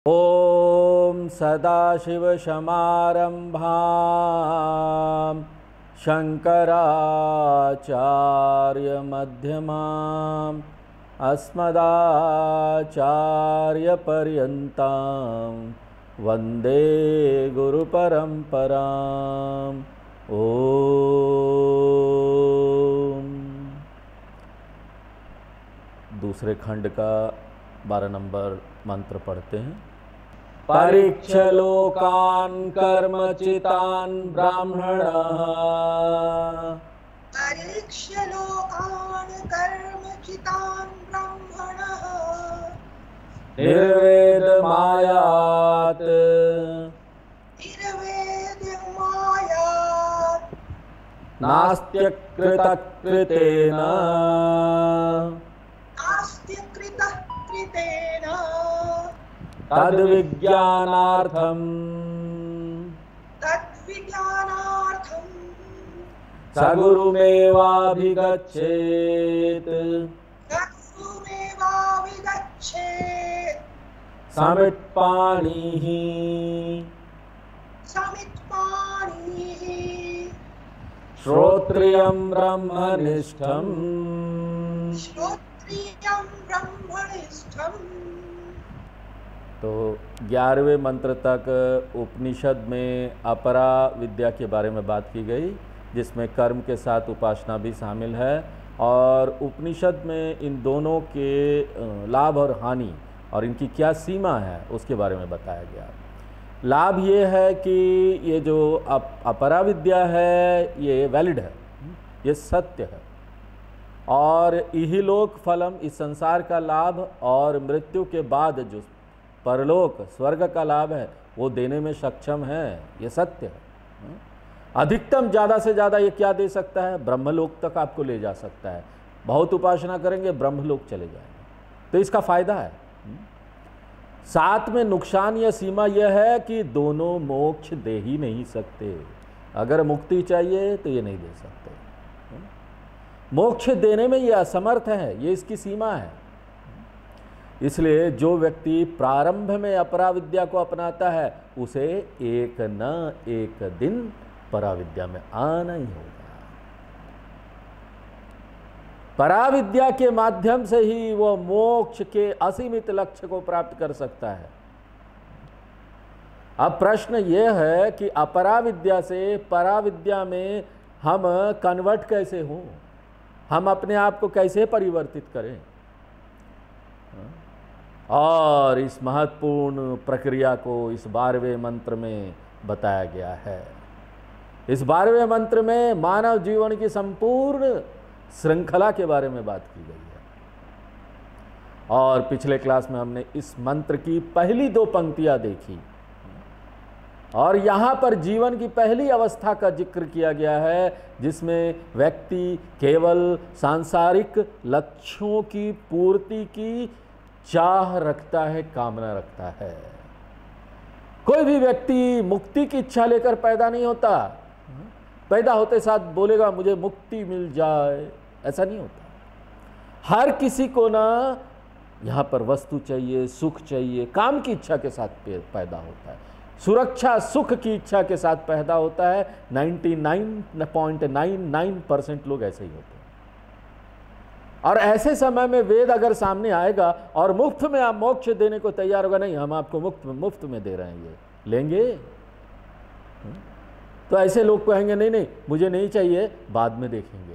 ॐ सदाशिवसमारम्भां शङ्कराचार्यमध्यमाम् अस्मदाचार्यपर्यन्तां वन्दे गुरुपरम्पराम्। ॐ दूसरे खंड का 12 नंबर मंत्र पढ़ते हैं। परीक्ष लोकान् कर्मचितान् ब्राह्मणः, परीक्ष लोकान् कर्मचितान् ब्राह्मणः, निर्वेदमायात् निर्वेदमायात् नास्त्यकृतकृतेन नास्त्यकृतः कृतेन तद्विज्ञानार्थम् सगुरुमेवाभिगच्छेत् सगुरुमेवाभिगच्छेत् समित्पाणिः समित्पाणिः श्रोत्रियं ब्रह्मनिष्ठम् श्रोत्रियं ब्रह्मनिष्ठम्। तो 11वें मंत्र तक उपनिषद में अपरा विद्या के बारे में बात की गई, जिसमें कर्म के साथ उपासना भी शामिल है। और उपनिषद में इन दोनों के लाभ और हानि और इनकी क्या सीमा है उसके बारे में बताया गया। लाभ ये है कि ये जो अपरा विद्या है ये वैलिड है, ये सत्य है, और इहलोक फलम, इस संसार का लाभ और मृत्यु के बाद जो परलोक स्वर्ग का लाभ है वो देने में सक्षम है, ये सत्य है। अधिकतम ज़्यादा से ज़्यादा ये क्या दे सकता है? ब्रह्मलोक तक आपको ले जा सकता है। बहुत उपासना करेंगे ब्रह्मलोक चले जाएंगे, तो इसका फायदा है। साथ में नुकसान या सीमा यह है कि दोनों मोक्ष दे ही नहीं सकते। अगर मुक्ति चाहिए तो ये नहीं दे सकते, मोक्ष देने में ये असमर्थ है, ये इसकी सीमा है। इसलिए जो व्यक्ति प्रारंभ में अपराविद्या को अपनाता है उसे एक न एक दिन पराविद्या में आना ही होगा। पराविद्या के माध्यम से ही वो मोक्ष के असीमित लक्ष्य को प्राप्त कर सकता है। अब प्रश्न ये है कि अपराविद्या से पराविद्या में हम कन्वर्ट कैसे हों, हम अपने आप को कैसे परिवर्तित करें। और इस महत्वपूर्ण प्रक्रिया को इस 12वें मंत्र में बताया गया है। इस 12वें मंत्र में मानव जीवन की संपूर्ण श्रृंखला के बारे में बात की गई है। और पिछले क्लास में हमने इस मंत्र की पहली 2 पंक्तियां देखी, और यहाँ पर जीवन की पहली अवस्था का जिक्र किया गया है, जिसमें व्यक्ति केवल सांसारिक लक्ष्यों की पूर्ति की चाह रखता है, कामना रखता है। कोई भी व्यक्ति मुक्ति की इच्छा लेकर पैदा नहीं होता। पैदा होते साथ बोलेगा मुझे मुक्ति मिल जाए, ऐसा नहीं होता। हर किसी को ना यहाँ पर वस्तु चाहिए, सुख चाहिए, काम की इच्छा के साथ पैदा होता है, सुरक्षा सुख की इच्छा के साथ पैदा होता है। 99.99% लोग ऐसे ही होते हैं। और ऐसे समय में वेद अगर सामने आएगा और मुफ्त में आप मोक्ष देने को तैयार होगा, नहीं हम आपको मुफ्त में दे रहे हैं, ये लेंगे? तो ऐसे लोग कहेंगे नहीं नहीं मुझे नहीं चाहिए, बाद में देखेंगे।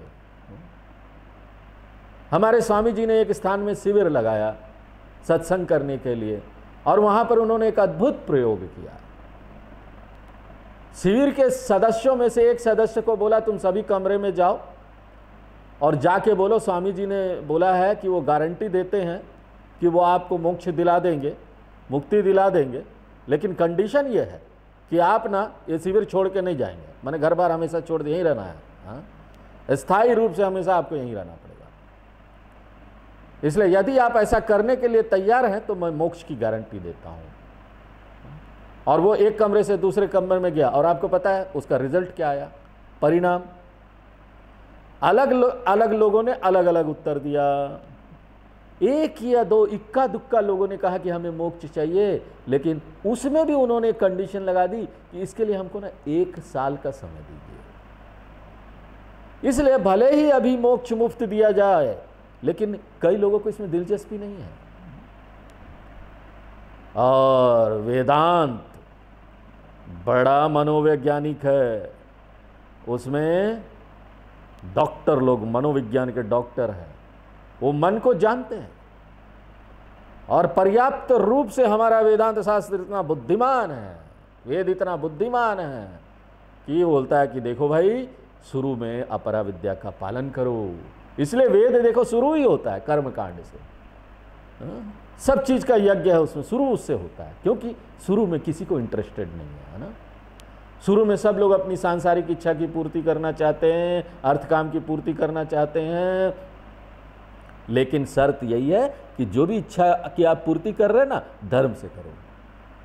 हमारे स्वामी जी ने एक स्थान में शिविर लगाया सत्संग करने के लिए, और वहां पर उन्होंने एक अद्भुत प्रयोग किया। शिविर के सदस्यों में से एक सदस्य को बोला तुम सभी कमरे में जाओ और जाके बोलो स्वामी जी ने बोला है कि वो गारंटी देते हैं कि वो आपको मोक्ष दिला देंगे, मुक्ति दिला देंगे, लेकिन कंडीशन ये है कि आप ना ये शिविर छोड़ के नहीं जाएंगे, मैंने घर बार हमेशा छोड़ दिए, यहीं रहना है। हाँ, स्थायी रूप से हमेशा आपको यहीं रहना पड़ेगा। इसलिए यदि आप ऐसा करने के लिए तैयार हैं तो मैं मोक्ष की गारंटी देता हूँ। और वो एक कमरे से दूसरे कमरे में गया, और आपको पता है उसका रिजल्ट क्या आया, परिणाम। अलग अलग लोगों ने अलग अलग उत्तर दिया। एक या दो इक्का दुक्का लोगों ने कहा कि हमें मोक्ष चाहिए, लेकिन उसमें भी उन्होंने कंडीशन लगा दी कि इसके लिए हमको ना 1 साल का समय दीजिए। इसलिए भले ही अभी मोक्ष मुफ्त दिया जाए, लेकिन कई लोगों को इसमें दिलचस्पी नहीं है। और वेदांत बड़ा मनोवैज्ञानिक है, उसमें डॉक्टर लोग, मनोविज्ञान के डॉक्टर हैं, वो मन को जानते हैं। और पर्याप्त रूप से हमारा वेदांत शास्त्र इतना बुद्धिमान है, वेद इतना बुद्धिमान है कि बोलता है कि देखो भाई, शुरू में अपरा विद्या का पालन करो। इसलिए वेद देखो शुरू ही होता है कर्म कांड से। सब चीज का यज्ञ है उसमें, शुरू उससे होता है, क्योंकि शुरू में किसी को इंटरेस्टेड नहीं है ना। शुरू में सब लोग अपनी सांसारिक इच्छा की पूर्ति करना चाहते हैं, अर्थ काम की पूर्ति करना चाहते हैं, लेकिन शर्त यही है कि जो भी इच्छा की आप पूर्ति कर रहे हैं ना, धर्म से करो,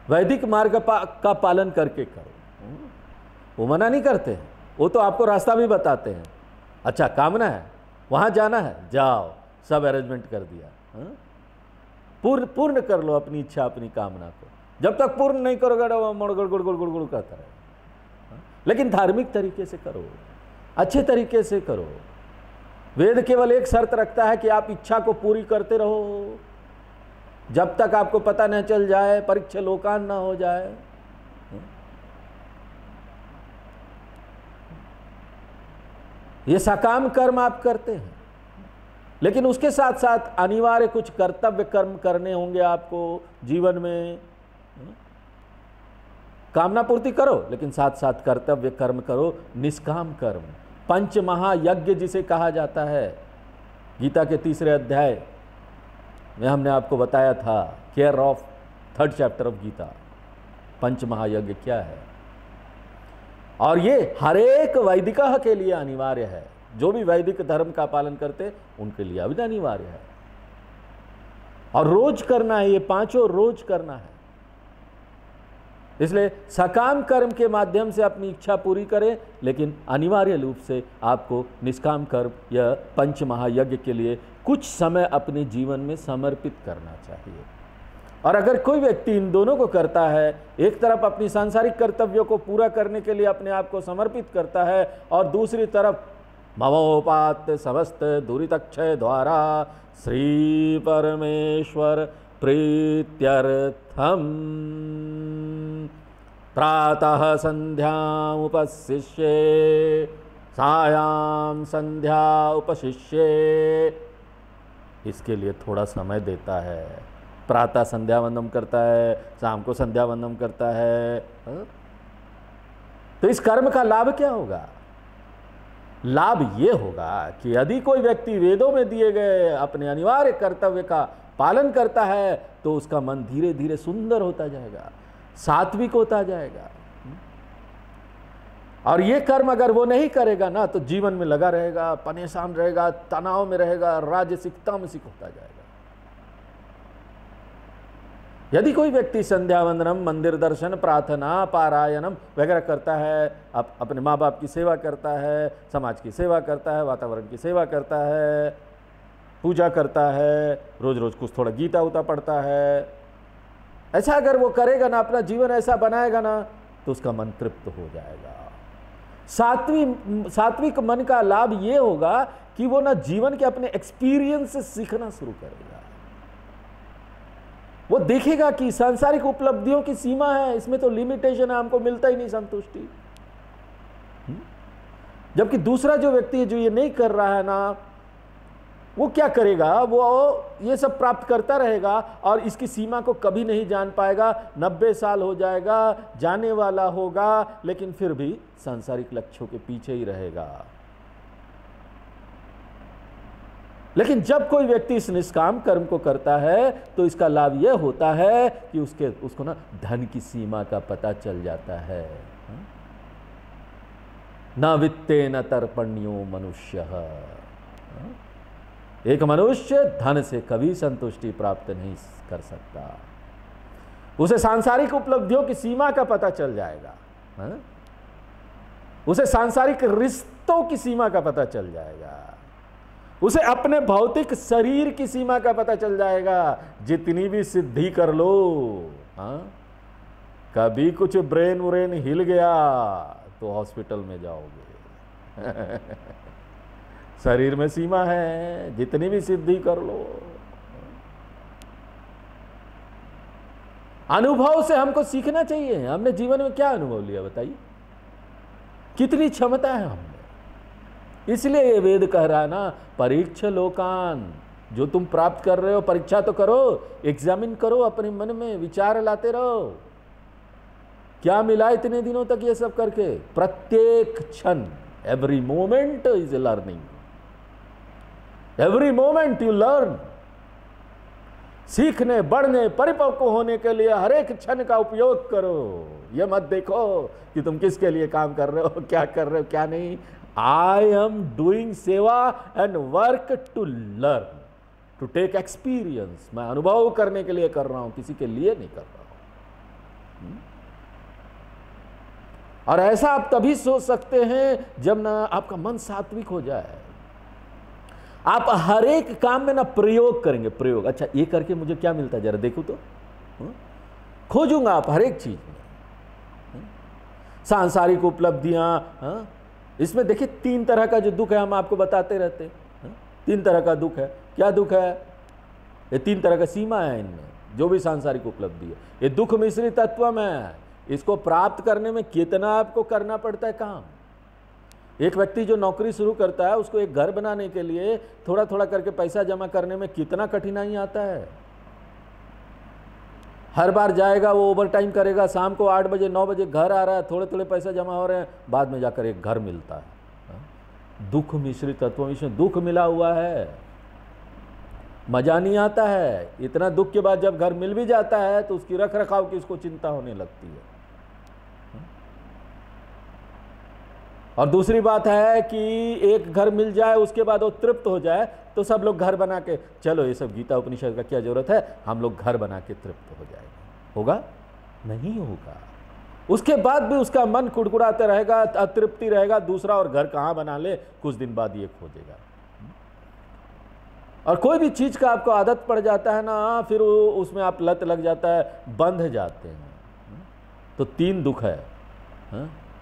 वैदिक मार्ग का पालन करके करो। वो मना नहीं करते हैं, वो तो आपको रास्ता भी बताते हैं। अच्छा कामना है, वहां जाना है, जाओ, सब अरेंजमेंट कर दिया। पूर्ण कर लो अपनी इच्छा, अपनी कामना को। जब तक पूर्ण नहीं करोगे तो गुड़ गुड़ गुड़ गुड़ गुड़ करता रहे। लेकिन धार्मिक तरीके से करो, अच्छे तरीके से करो। वेद केवल एक शर्त रखता है कि आप इच्छा को पूरी करते रहो, जब तक आपको पता न चल जाए, परीक्षा लोकान ना हो जाए। ये सकाम कर्म आप करते हैं, लेकिन उसके साथ साथ अनिवार्य कुछ कर्तव्य कर्म करने होंगे आपको जीवन में। कामना पूर्ति करो, लेकिन साथ साथ कर्तव्य कर्म करो, निष्काम कर्म। पंच महायज्ञ जिसे कहा जाता है, गीता के 3 अध्याय में हमने आपको बताया था, care of 3rd chapter of Gita, पंच महायज्ञ क्या है। और ये हरेक वैदिक के लिए अनिवार्य है। जो भी वैदिक धर्म का पालन करते उनके लिए अभी अनिवार्य है, और रोज करना है, ये 5 रोज करना है। इसलिए सकाम कर्म के माध्यम से अपनी इच्छा पूरी करें, लेकिन अनिवार्य रूप से आपको निष्काम कर्म या पंच महायज्ञ के लिए कुछ समय अपने जीवन में समर्पित करना चाहिए। और अगर कोई व्यक्ति इन दोनों को करता है, एक तरफ अपनी सांसारिक कर्तव्यों को पूरा करने के लिए अपने आप को समर्पित करता है, और दूसरी तरफ ममोपात समस्त दुरितक्षय द्वारा श्री परमेश्वर प्रीत्यर्थम प्रातः संध्याम उपशिष्ये सायां संध्या उपशिष्ये, इसके लिए थोड़ा समय देता है। प्रातः संध्या वंदन करता है, शाम को संध्या वंदन करता है। तो इस कर्म का लाभ क्या होगा? लाभ ये होगा कि यदि कोई व्यक्ति वेदों में दिए गए अपने अनिवार्य कर्तव्य का पालन करता है, तो उसका मन धीरे धीरे सुंदर होता जाएगा, सात्विक होता जाएगा। और ये कर्म अगर वो नहीं करेगा ना, तो जीवन में लगा रहेगा, परेशान रहेगा, तनाव में रहेगा, राजसिक तामसिक होता जाएगा। यदि कोई व्यक्ति संध्या वंदनम, मंदिर दर्शन, प्रार्थना, पारायणम वगैरह करता है, अपने माँ बाप की सेवा करता है, समाज की सेवा करता है, वातावरण की सेवा करता है, पूजा करता है, रोज रोज कुछ थोड़ा गीता उता पढ़ता है, ऐसा अगर वो करेगा ना, अपना जीवन ऐसा बनाएगा ना, तो उसका मन तृप्त हो जाएगा। सात्विक मन का लाभ ये होगा कि वो ना जीवन के अपने एक्सपीरियंस से सीखना शुरू करेगा। वो देखेगा कि सांसारिक उपलब्धियों की सीमा है, इसमें तो लिमिटेशन है, हमको मिलता ही नहीं संतुष्टि। जबकि दूसरा जो व्यक्ति है, जो ये नहीं कर रहा है ना, वो क्या करेगा? वो ये सब प्राप्त करता रहेगा और इसकी सीमा को कभी नहीं जान पाएगा। 90 साल हो जाएगा, जाने वाला होगा, लेकिन फिर भी सांसारिक लक्ष्यों के पीछे ही रहेगा। लेकिन जब कोई व्यक्ति इस निष्काम कर्म को करता है, तो इसका लाभ यह होता है कि उसको ना धन की सीमा का पता चल जाता है। न वित्ते न तर्पण्यो मनुष्य, एक मनुष्य धन से कभी संतुष्टि प्राप्त नहीं कर सकता। उसे सांसारिक उपलब्धियों की सीमा का पता चल जाएगा, उसे सांसारिक रिश्तों की सीमा का पता चल जाएगा, उसे अपने भौतिक शरीर की सीमा का पता चल जाएगा। जितनी भी सिद्धि कर लो, हाँ, कभी कुछ ब्रेन व्रेन हिल गया तो हॉस्पिटल में जाओगे। शरीर में सीमा है, जितनी भी सिद्धि कर लो। अनुभव से हमको सीखना चाहिए। हमने जीवन में क्या अनुभव लिया बताइए, कितनी क्षमता है हमने। इसलिए ये वेद कह रहा है ना, परीक्ष लोकान। जो तुम प्राप्त कर रहे हो परीक्षा तो करो, एग्जामिन करो, अपने मन में विचार लाते रहो। क्या मिला इतने दिनों तक ये सब करके? प्रत्येक क्षण, every moment is a learning, every moment you learn. सीखने, बढ़ने, परिपक्व होने के लिए हर एक क्षण का उपयोग करो। ये मत देखो कि तुम किसके लिए काम कर रहे हो, क्या कर रहे हो, क्या नहीं। आई एम डूइंग सेवा and work to learn, to take experience. मैं अनुभव करने के लिए कर रहा हूं, किसी के लिए नहीं कर रहा हूं। और ऐसा आप तभी सोच सकते हैं जब ना आपका मन सात्विक हो जाए। आप हर एक काम में ना प्रयोग करेंगे, प्रयोग। अच्छा, ये करके मुझे क्या मिलता है जरा देखो तो, खोजूंगा आप हर एक चीज में। सांसारिक उपलब्धियां, इसमें देखिए 3 तरह का जो दुख है हम आपको बताते रहते हैं। 3 तरह का दुख है। क्या दुख है? ये 3 तरह का सीमा है इनमें, जो भी सांसारिक उपलब्धि है। ये दुख मिश्रित तत्व है। इसको प्राप्त करने में कितना आपको करना पड़ता है काम। एक व्यक्ति जो नौकरी शुरू करता है, उसको एक घर बनाने के लिए थोड़ा थोड़ा करके पैसा जमा करने में कितना कठिनाई आता है। हर बार जाएगा, वो ओवर टाइम करेगा, शाम को 8 बजे 9 बजे घर आ रहा है, थोड़े थोड़े पैसा जमा हो रहे हैं, बाद में जाकर एक घर मिलता है। दुख मिश्रित तत्व, इसमें दुख मिला हुआ है, मजा नहीं आता है। इतना दुख के बाद जब घर मिल भी जाता है तो उसकी रख रखाव की उसको चिंता होने लगती है। और दूसरी बात है कि एक घर मिल जाए, उसके बाद वो तृप्त हो जाए तो सब लोग घर बना के, चलो ये सब गीता उपनिषद का क्या जरूरत है, हम लोग घर बना के तृप्त हो जाएंगे। होगा? नहीं होगा। उसके बाद भी उसका मन कुड़कुड़ाते रहेगा, अतृप्ति रहेगा, दूसरा और घर कहाँ बना ले, कुछ दिन बाद ये खोजेगा। और कोई भी चीज का आपको आदत पड़ जाता है ना, फिर उसमें आप लत लग जाता है, बंध जाते हैं। तो 3 दुख है,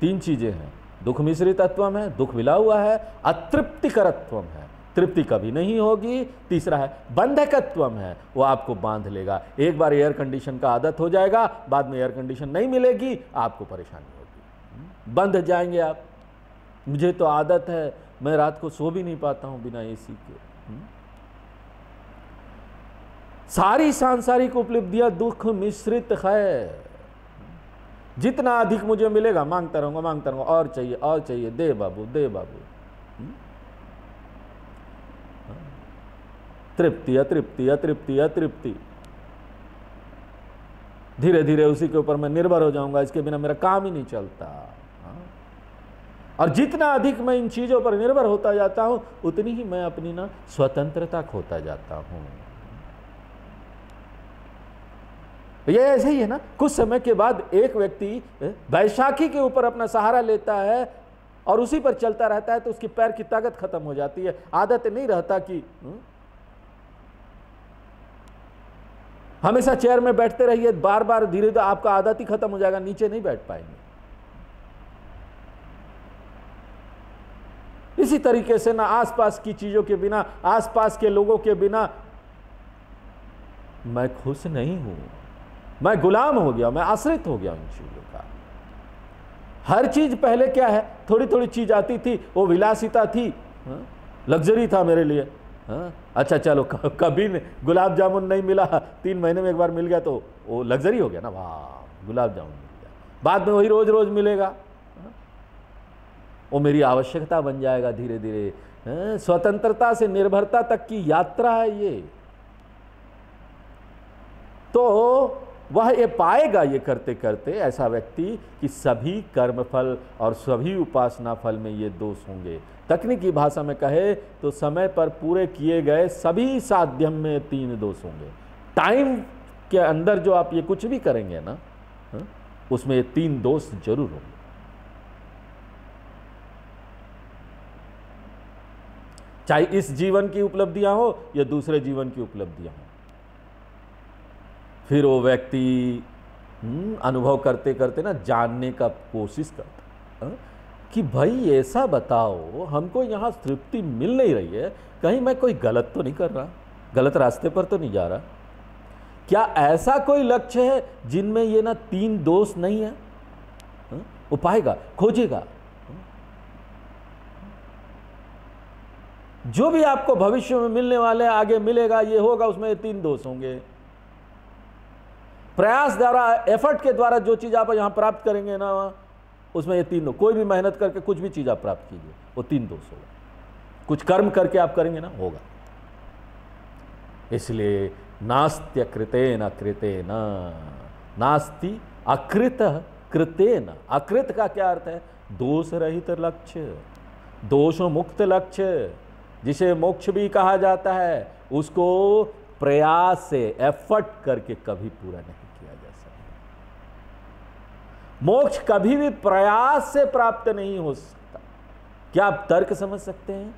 3 चीजें हैं। दुख मिश्रित तत्वम है, दुख मिला हुआ है, अतृप्तिकरत्वम है, तृप्ति कभी नहीं होगी। तीसरा है बंधकत्वम है, वो आपको बांध लेगा। एक बार एयर कंडीशन का आदत हो जाएगा, बाद में एयर कंडीशन नहीं मिलेगी, आपको परेशानी होगी, बंध जाएंगे आप। मुझे तो आदत है, मैं रात को सो भी नहीं पाता हूं बिना एसी के। सारी सांसारिक उपलब्धियां दुख मिश्रित है। जितना अधिक मुझे मिलेगा मांगता रहूंगा, और चाहिए, दे बाबू, दे बाबू। तृप्ति, अतृप्ति, अतृप्ति, अतृप्ति। धीरे धीरे उसी के ऊपर मैं निर्भर हो जाऊंगा, इसके बिना मेरा काम ही नहीं चलता। और जितना अधिक मैं इन चीजों पर निर्भर होता जाता हूं, उतनी ही मैं अपनी ना स्वतंत्रता खोता जाता हूं। ये ऐसे ही है ना, कुछ समय के बाद एक व्यक्ति बैसाखी के ऊपर अपना सहारा लेता है और उसी पर चलता रहता है, तो उसकी पैर की ताकत खत्म हो जाती है। आदत नहीं रहता कि हमेशा चेयर में बैठते रहिए, बार बार धीरे धीरे आपका आदत ही खत्म हो जाएगा, नीचे नहीं बैठ पाएंगे। इसी तरीके से ना आसपास की चीजों के बिना, आसपास के लोगों के बिना मैं खुश नहीं हूं, मैं गुलाम हो गया, मैं आश्रित हो गया उन चीजों का। हर चीज पहले क्या है, थोड़ी थोड़ी चीज आती थी, वो विलासिता थी, लग्जरी था मेरे लिए। अच्छा चलो, कभी गुलाब जामुन नहीं मिला, 3 महीने में एक बार मिल गया तो वो लग्जरी हो गया ना, वाह गुलाब जामुन मिल गया। बाद में वही रोज रोज मिलेगा, वो मेरी आवश्यकता बन जाएगा धीरे धीरे। स्वतंत्रता से निर्भरता तक की यात्रा है ये। तो वह ये पाएगा ये करते करते ऐसा व्यक्ति कि सभी कर्मफल और सभी उपासना फल में ये दोष होंगे। तकनीकी भाषा में कहे तो समय पर पूरे किए गए सभी साध्यम में 3 दोष होंगे। टाइम के अंदर जो आप ये कुछ भी करेंगे ना, उसमें ये 3 दोष जरूर होंगे। चाहे इस जीवन की उपलब्धियां हो या दूसरे जीवन की उपलब्धियां हो। फिर वो व्यक्ति अनुभव करते करते ना जानने का कोशिश करता कि भाई ऐसा बताओ, हमको यहाँ तृप्ति मिल नहीं रही है, कहीं मैं कोई गलत तो नहीं कर रहा, गलत रास्ते पर तो नहीं जा रहा। क्या ऐसा कोई लक्ष्य है जिनमें ये ना 3 दोष नहीं है? वो पाएगा, खोजेगा। जो भी आपको भविष्य में मिलने वाले, आगे मिलेगा, ये होगा, उसमें 3 दोष होंगे। प्रयास द्वारा, एफर्ट के द्वारा जो चीज आप यहां प्राप्त करेंगे ना, उसमें ये 3 दोष। कोई भी मेहनत करके कुछ भी चीज आप प्राप्त कीजिए, वो 3 दोष होगा। कुछ कर्म करके आप करेंगे ना, होगा। इसलिए नास्त्य कृतेन कृतेन, नास्ति अकृत कृतेन। अकृत का क्या अर्थ है? दोष रहित लक्ष्य, दोष मुक्त लक्ष्य, जिसे मोक्ष भी कहा जाता है, उसको प्रयास से, एफर्ट करके कभी पूरा नहीं किया जा सकता। मोक्ष कभी भी प्रयास से प्राप्त नहीं हो सकता। क्या आप तर्क समझ सकते हैं?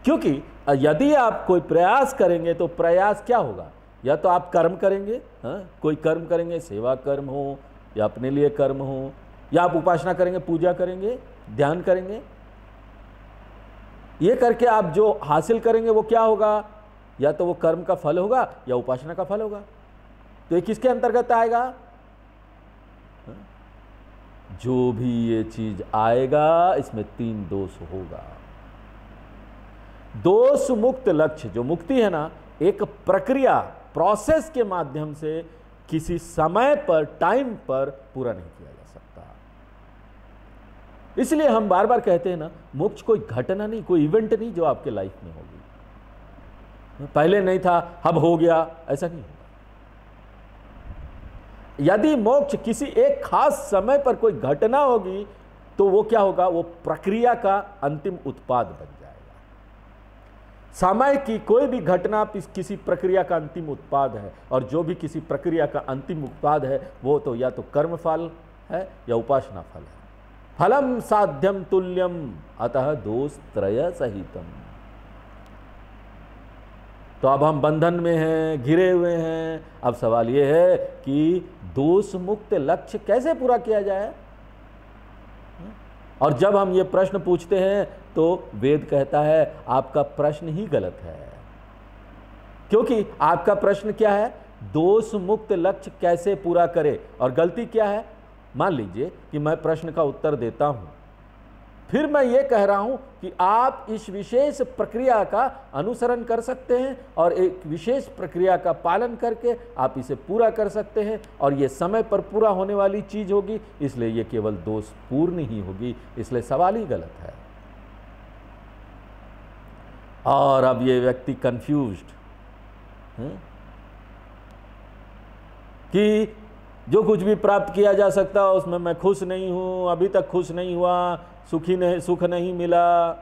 क्योंकि यदि आप कोई प्रयास करेंगे तो प्रयास क्या होगा? या तो आप कर्म करेंगे, कोई कर्म करेंगे, सेवा कर्म हो या अपने लिए कर्म हो, या आप उपासना करेंगे, पूजा करेंगे, ध्यान करेंगे। ये करके आप जो हासिल करेंगे वो क्या होगा? या तो वो कर्म का फल होगा या उपासना का फल होगा। तो ये किसके अंतर्गत आएगा? जो भी ये चीज आएगा, इसमें 3 दोष होगा। दोष मुक्त लक्ष्य, जो मुक्ति है ना, एक प्रक्रिया, प्रोसेस के माध्यम से किसी समय पर, टाइम पर पूरा नहीं किया जा सकता। इसलिए हम बार बार कहते हैं ना, मोक्ष कोई घटना नहीं, कोई इवेंट नहीं जो आपके लाइफ में होगी। पहले नहीं था, अब हो गया, ऐसा नहीं होगा। यदि मोक्ष किसी एक खास समय पर कोई घटना होगी, तो वो क्या होगा? वो प्रक्रिया का अंतिम उत्पाद बन जाएगा। समय की कोई भी घटना किसी प्रक्रिया का अंतिम उत्पाद है, और जो भी किसी प्रक्रिया का अंतिम उत्पाद है, वो तो या तो कर्म फल है या उपासना फल है। फलम साध्यम तुल्यम अतः दोष त्रय सहितम। तो अब हम बंधन में हैं, घिरे हुए हैं। अब सवाल यह है कि दोष मुक्त लक्ष्य कैसे पूरा किया जाए? और जब हम ये प्रश्न पूछते हैं तो वेद कहता है आपका प्रश्न ही गलत है। क्योंकि आपका प्रश्न क्या है? दोष मुक्त लक्ष्य कैसे पूरा करे। और गलती क्या है? मान लीजिए कि मैं प्रश्न का उत्तर देता हूं, फिर मैं ये कह रहा हूं कि आप इस विशेष प्रक्रिया का अनुसरण कर सकते हैं और एक विशेष प्रक्रिया का पालन करके आप इसे पूरा कर सकते हैं, और ये समय पर पूरा होने वाली चीज होगी, इसलिए ये केवल दोषपूर्ण ही होगी। इसलिए सवाल ही गलत है। और अब ये व्यक्ति कंफ्यूज्ड कि जो कुछ भी प्राप्त किया जा सकता है उसमें मैं खुश नहीं हूं, अभी तक खुश नहीं हुआ, सुख नहीं मिला।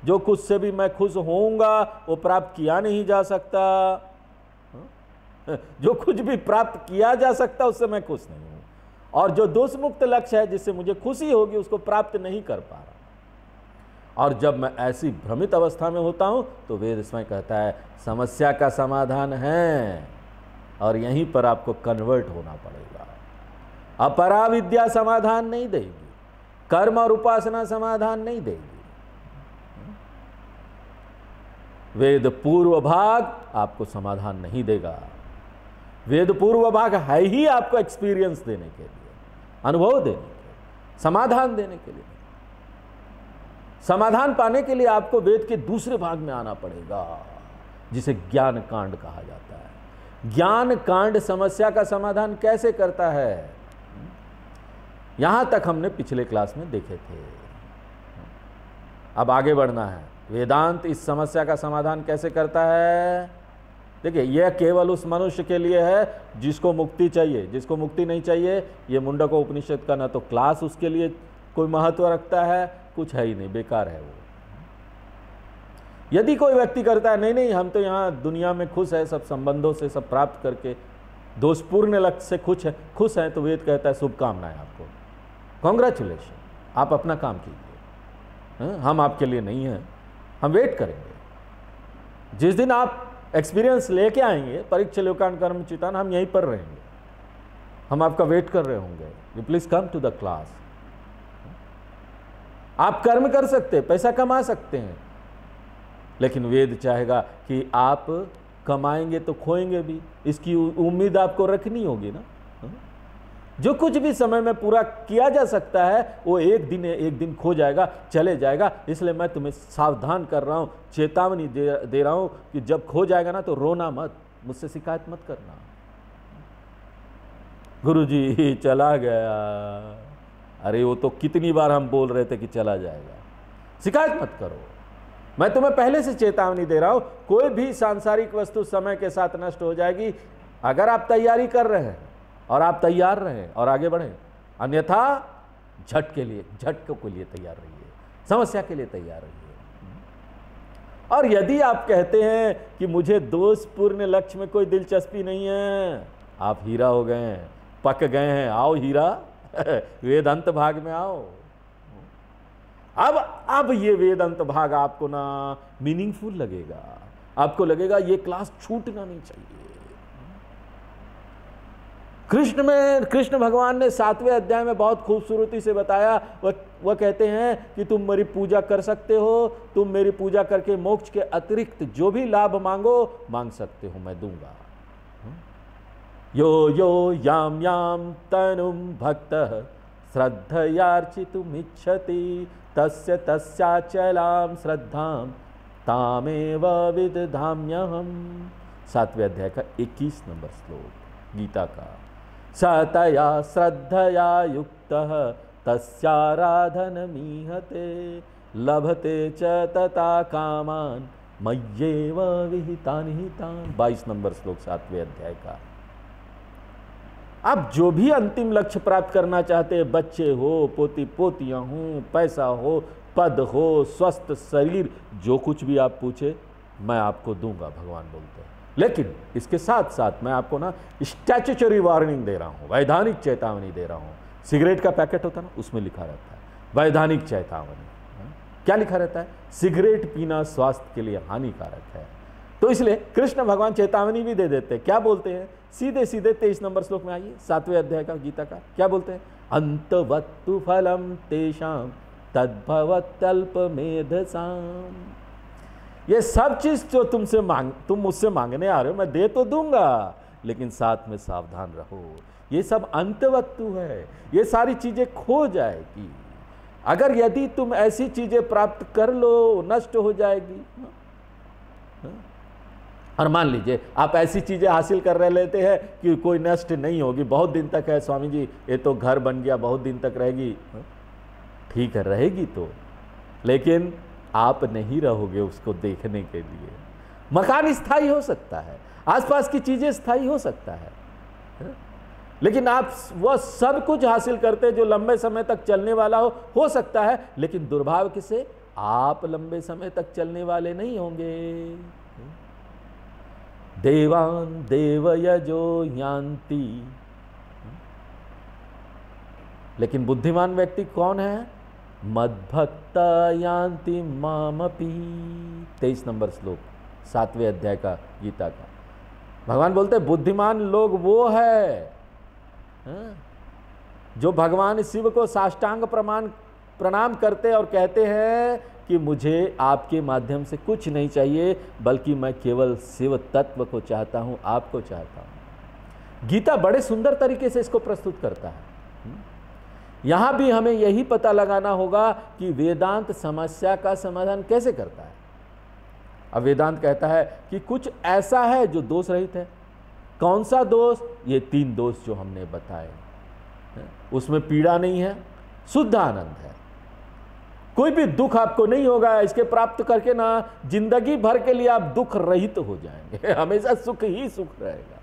जो कुछ से भी मैं खुश होऊंगा वो प्राप्त किया नहीं जा सकता। जो कुछ भी प्राप्त किया जा सकता उससे मैं खुश नहीं हूं, और जो दोष मुक्त लक्ष्य है जिससे मुझे खुशी होगी उसको प्राप्त नहीं कर पा रहा। और जब मैं ऐसी भ्रमित अवस्था में होता हूं तो वेद इसमें कहता है समस्या का समाधान है, और यहीं पर आपको कन्वर्ट होना पड़ेगा। अपरा विद्या समाधान नहीं देगी, कर्म और उपासना समाधान नहीं देगी। वेद पूर्व भाग आपको समाधान नहीं देगा। वेद पूर्व भाग है ही आपको एक्सपीरियंस देने के लिए, अनुभव देने के लिए, समाधान देने के लिए। समाधान पाने के लिए आपको वेद के दूसरे भाग में आना पड़ेगा, जिसे ज्ञान कांड कहा जाता है। ज्ञान कांड समस्या का समाधान कैसे करता है, यहां तक हमने पिछले क्लास में देखे थे। अब आगे बढ़ना है। वेदांत इस समस्या का समाधान कैसे करता है? देखिए, यह केवल उस मनुष्य के लिए है जिसको मुक्ति चाहिए। जिसको मुक्ति नहीं चाहिए, ये मुंडको उपनिषद का ना तो क्लास उसके लिए कोई महत्व रखता है, कुछ है ही नहीं, बेकार है वो। यदि कोई व्यक्ति करता है नहीं हम तो यहाँ दुनिया में खुश है, सब संबंधों से सब प्राप्त करके दोषपूर्ण लक्ष्य से खुश हैं, तो वेद कहता है शुभकामनाएं आपको, कॉन्ग्रेचुलेशन, आप अपना काम कीजिए, हम आपके लिए नहीं हैं। हम वेट करेंगे। जिस दिन आप एक्सपीरियंस लेके आएंगे परीक्षा लोकान कर्म चितान, हम यहीं पर रहेंगे, हम आपका वेट कर रहे होंगे। You please come to the class. आप कर्म कर सकते हैं, पैसा कमा सकते हैं, लेकिन वेद चाहेगा कि आप कमाएंगे तो खोएंगे भी, इसकी उम्मीद आपको रखनी होगी ना। जो कुछ भी समय में पूरा किया जा सकता है वो एक दिन खो जाएगा, चले जाएगा। इसलिए मैं तुम्हें सावधान कर रहा हूं, चेतावनी दे रहा हूं कि जब खो जाएगा ना तो रोना मत, मुझसे शिकायत मत करना। गुरुजी चला गया, अरे वो तो कितनी बार हम बोल रहे थे कि चला जाएगा। शिकायत मत करो, मैं तुम्हें पहले से चेतावनी दे रहा हूं, कोई भी सांसारिक वस्तु समय के साथ नष्ट हो जाएगी। अगर आप तैयारी कर रहे हैं और आप तैयार रहें और आगे बढ़ें, अन्यथा झटके लिए, झटकों के लिए तैयार रहिए, समस्या के लिए तैयार रहिए। और यदि आप कहते हैं कि मुझे दोषपूर्ण लक्ष्य में कोई दिलचस्पी नहीं है, आप हीरा हो गए हैं, पक गए हैं, आओ हीरा वेदांत भाग में आओ। अब ये वेदांत भाग आपको ना मीनिंगफुल लगेगा, आपको लगेगा ये क्लास छूटना नहीं चाहिए। कृष्ण भगवान ने 7वें अध्याय में बहुत खूबसूरती से बताया। वह कहते हैं कि तुम मेरी पूजा कर सकते हो, तुम मेरी पूजा करके मोक्ष के अतिरिक्त जो भी लाभ मांग सकते हो, मैं दूंगा। यो यो याम याम तनुम भक्तः श्रद्धयार्चितुमिच्छति तस्य तस्याचलां श्रद्धां तामेव विदधाम्यहम्। 7वें अध्याय का 21 नंबर श्लोक गीता का। सतया श्रद्धया युक्तः तस्याराधनमीहते लभते च तथा कामान् मय्येव विहितान् हितान्। 22 नंबर श्लोक 7वें अध्याय का। आप जो भी अंतिम लक्ष्य प्राप्त करना चाहते हैं, बच्चे हो, पोती पोतियां हो, पैसा हो, पद हो, स्वस्थ शरीर, जो कुछ भी आप पूछे मैं आपको दूंगा, भगवान बोलते हैं। लेकिन इसके साथ साथ मैं आपको ना स्टैट्यूटरी वार्निंग दे रहा हूं, वैधानिक चेतावनी दे रहा हूं। सिगरेट का पैकेट होता है ना, उसमें लिखा रहता है वैधानिक चेतावनी। क्या लिखा रहता है? सिगरेट पीना स्वास्थ्य के लिए हानिकारक है। तो इसलिए कृष्ण भगवान चेतावनी भी दे देते हैं। क्या बोलते हैं? सीधे सीधे 23 नंबर श्लोक में आइए, 7वें अध्याय का गीता का। क्या बोलते हैं? अंतवत्तु फलम तेषां तद्भवत्यल्पमेधसाम्। ये सब चीज जो तुम मुझसे मांगने आ रहे हो, मैं दे तो दूंगा, लेकिन साथ में सावधान रहो। ये सब अंतवत्तु है, ये सारी चीजें खो जाएगी। अगर यदि तुम ऐसी चीजें प्राप्त कर लो, नष्ट हो जाएगी। और मान लीजिए आप ऐसी चीजें हासिल कर रहे लेते हैं कि कोई नष्ट नहीं होगी, बहुत दिन तक है, स्वामी जी ये तो घर बन गया, बहुत दिन तक रहेगी। ठीक है, रहेगी तो, लेकिन आप नहीं रहोगे उसको देखने के लिए। मकान स्थायी हो सकता है, आसपास की चीजें स्थायी हो सकता है, लेकिन आप वह सब कुछ हासिल करते हैं जो लंबे समय तक चलने वाला हो सकता है, लेकिन दुर्भाग्य से आप लंबे समय तक चलने वाले नहीं होंगे। देवान देवयजो यान्ति, लेकिन बुद्धिमान व्यक्ति कौन है? मद्भक्ता यान्ति मामपि। 23 नंबर श्लोक 7वें अध्याय का गीता का। भगवान बोलते हैं बुद्धिमान लोग वो है जो भगवान शिव को साष्टांग प्रणाम करते और कहते हैं कि मुझे आपके माध्यम से कुछ नहीं चाहिए, बल्कि मैं केवल शिव तत्व को चाहता हूं, आपको चाहता हूं। गीता बड़े सुंदर तरीके से इसको प्रस्तुत करता है। यहां भी हमें यही पता लगाना होगा कि वेदांत समस्या का समाधान कैसे करता है। अब वेदांत कहता है कि कुछ ऐसा है जो दोष रहित है। कौन सा दोष? ये 3 दोष जो हमने बताए। उसमें पीड़ा नहीं है, शुद्ध आनंद है, कोई भी दुख आपको नहीं होगा। इसके प्राप्त करके ना जिंदगी भर के लिए आप दुख रहित हो जाएंगे, हमेशा सुख ही सुख रहेगा।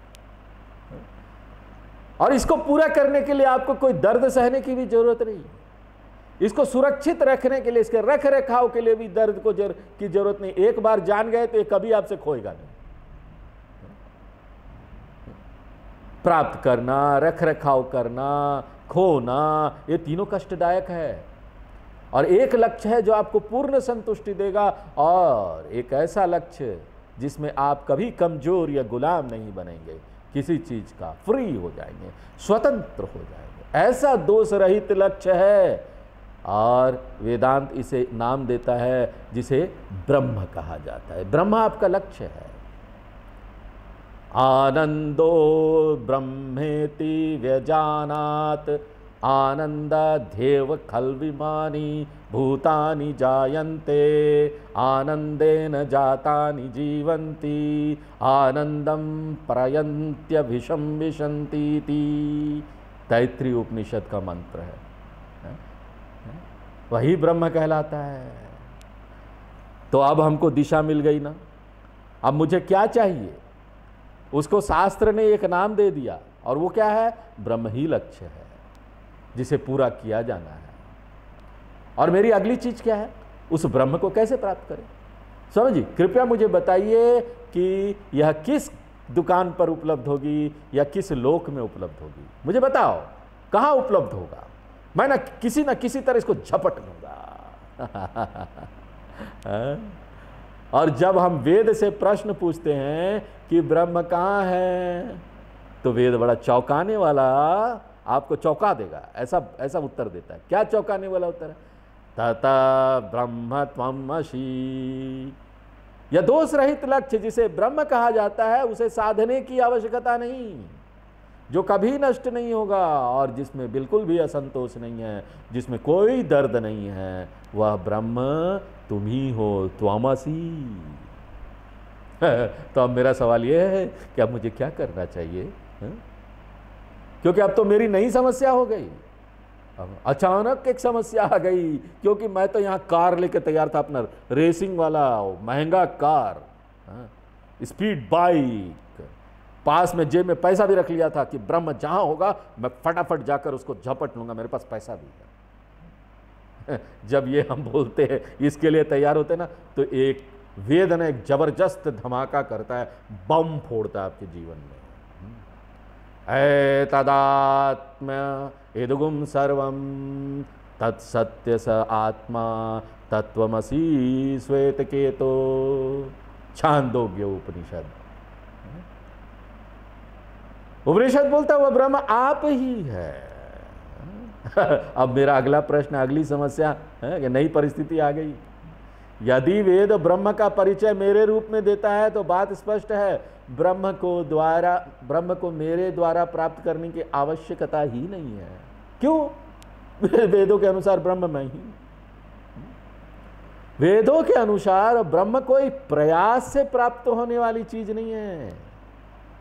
और इसको पूरा करने के लिए आपको कोई दर्द सहने की भी जरूरत नहीं है। इसको सुरक्षित रखने के लिए, इसके रख रखाव के लिए भी दर्द की जरूरत नहीं। एक बार जान गए तो ये कभी आपसे खोएगा नहीं। प्राप्त करना, रख रखाव करना, खोना, ये तीनों कष्टदायक है। और एक लक्ष्य है जो आपको पूर्ण संतुष्टि देगा, और एक ऐसा लक्ष्य जिसमें आप कभी कमजोर या गुलाम नहीं बनेंगे, किसी चीज का फ्री हो जाएंगे, स्वतंत्र हो जाएंगे। ऐसा दोष रहित लक्ष्य है, और वेदांत इसे नाम देता है जिसे ब्रह्म कहा जाता है। ब्रह्म आपका लक्ष्य है। आनंदो ब्रह्मेति व्यजानात् आनंदाध्येव खल्विमानि भूतानि जायन्ते आनंदेन जातानि जीवन्ति आनंदम प्रयन्त्यभिशं विशन्तीति। तैत्रीय उपनिषद का मंत्र है, वही ब्रह्म कहलाता है। तो अब हमको दिशा मिल गई ना, अब मुझे क्या चाहिए? उसको शास्त्र ने एक नाम दे दिया, और वो क्या है? ब्रह्म ही लक्ष्य है जिसे पूरा किया जाना है। और मेरी अगली चीज क्या है? उस ब्रह्म को कैसे प्राप्त करें? स्वामी जी कृपया मुझे बताइए कि यह किस दुकान पर उपलब्ध होगी या किस लोक में उपलब्ध होगी? मुझे बताओ कहाँ उपलब्ध होगा। मैं ना किसी तरह इसको झपट लूंगा। और जब हम वेद से प्रश्न पूछते हैं कि ब्रह्म कहाँ है, तो वेद बड़ा चौंकाने वाला, आपको चौंका देगा, ऐसा उत्तर देता है। क्या चौंकाने वाला उत्तर है? तथा ब्रह्म त्वमसि। यह दोष रहित लक्ष्य जिसे ब्रह्म कहा जाता है, उसे साधने की आवश्यकता नहीं, जो कभी नष्ट नहीं होगा और जिसमें बिल्कुल भी असंतोष नहीं है, जिसमें कोई दर्द नहीं है, वह ब्रह्म तुम ही हो, त्वमसि। तो अब मेरा सवाल यह है कि अब मुझे क्या करना चाहिए? क्योंकि अब तो मेरी नई समस्या हो गई। अब अचानक एक समस्या आ गई, क्योंकि मैं तो यहाँ कार लेके तैयार था, अपना रेसिंग वाला महंगा कार, स्पीड बाइक, पास में जेब में पैसा भी रख लिया था कि ब्रह्म जहां होगा मैं फटाफट जाकर उसको झपट लूंगा, मेरे पास पैसा भी है। जब ये हम बोलते हैं, इसके लिए तैयार होते हैं ना, तो एक वेद ने एक जबरदस्त धमाका करता है, बम फोड़ता है आपके जीवन में। तदात्म इदगुम सर्वम तत्सत्य स आत्मा तत्वमसि श्वेत केतो। छांदोग्य उपनिषद। उपनिषद बोलता है वह ब्रह्म आप ही है। अब मेरा अगला प्रश्न, अगली समस्या है कि नई परिस्थिति आ गई। यदि वेद ब्रह्म का परिचय मेरे रूप में देता है तो बात स्पष्ट है, ब्रह्म को मेरे द्वारा प्राप्त करने की आवश्यकता ही नहीं है। क्यों? वेदों के अनुसार ब्रह्म मैं ही। वेदों के अनुसार ब्रह्म कोई प्रयास से प्राप्त होने वाली चीज नहीं है।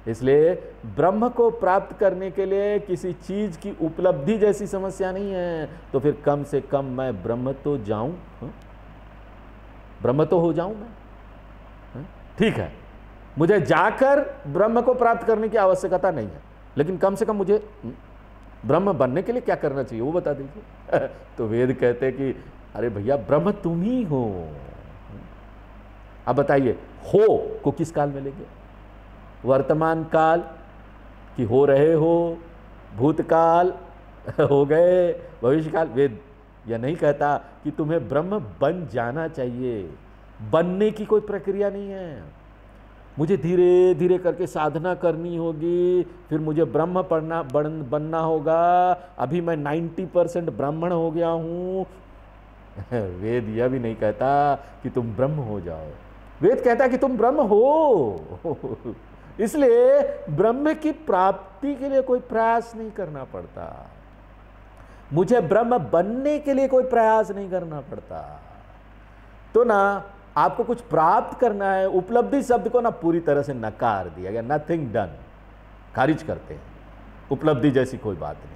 इसलिए ब्रह्म को प्राप्त करने के लिए किसी चीज की उपलब्धि जैसी समस्या नहीं है। तो फिर कम से कम मैं ब्रह्म तो जाऊं, ब्रह्म तो हो जाऊं मैं। ठीक है, मुझे जाकर ब्रह्म को प्राप्त करने की आवश्यकता नहीं है, लेकिन कम से कम मुझे ब्रह्म बनने के लिए क्या करना चाहिए वो बता दीजिए। तो वेद कहते हैं कि अरे भैया ब्रह्म तुम ही हो। अब बताइए, हो को किस काल में लेंगे? वर्तमान काल कि हो रहे हो, भूतकाल हो गए, भविष्यकाल? वेद यह नहीं कहता कि तुम्हें ब्रह्म बन जाना चाहिए। बनने की कोई प्रक्रिया नहीं है। मुझे धीरे धीरे करके साधना करनी होगी, फिर मुझे ब्रह्म बनना होगा। अभी मैं 90% ब्राह्मण हो गया हूँ। वेद यह भी नहीं कहता कि तुम ब्रह्म हो जाओ। वेद कहता है कि तुम ब्रह्म हो। इसलिए ब्रह्म की प्राप्ति के लिए कोई प्रयास नहीं करना पड़ता। मुझे ब्रह्म बनने के लिए कोई प्रयास नहीं करना पड़ता। तो ना आपको कुछ प्राप्त करना है, उपलब्धि शब्द को ना पूरी तरह से नकार दिया गया, नथिंग डन, खारिज करते हैं। उपलब्धि जैसी कोई बात नहीं है।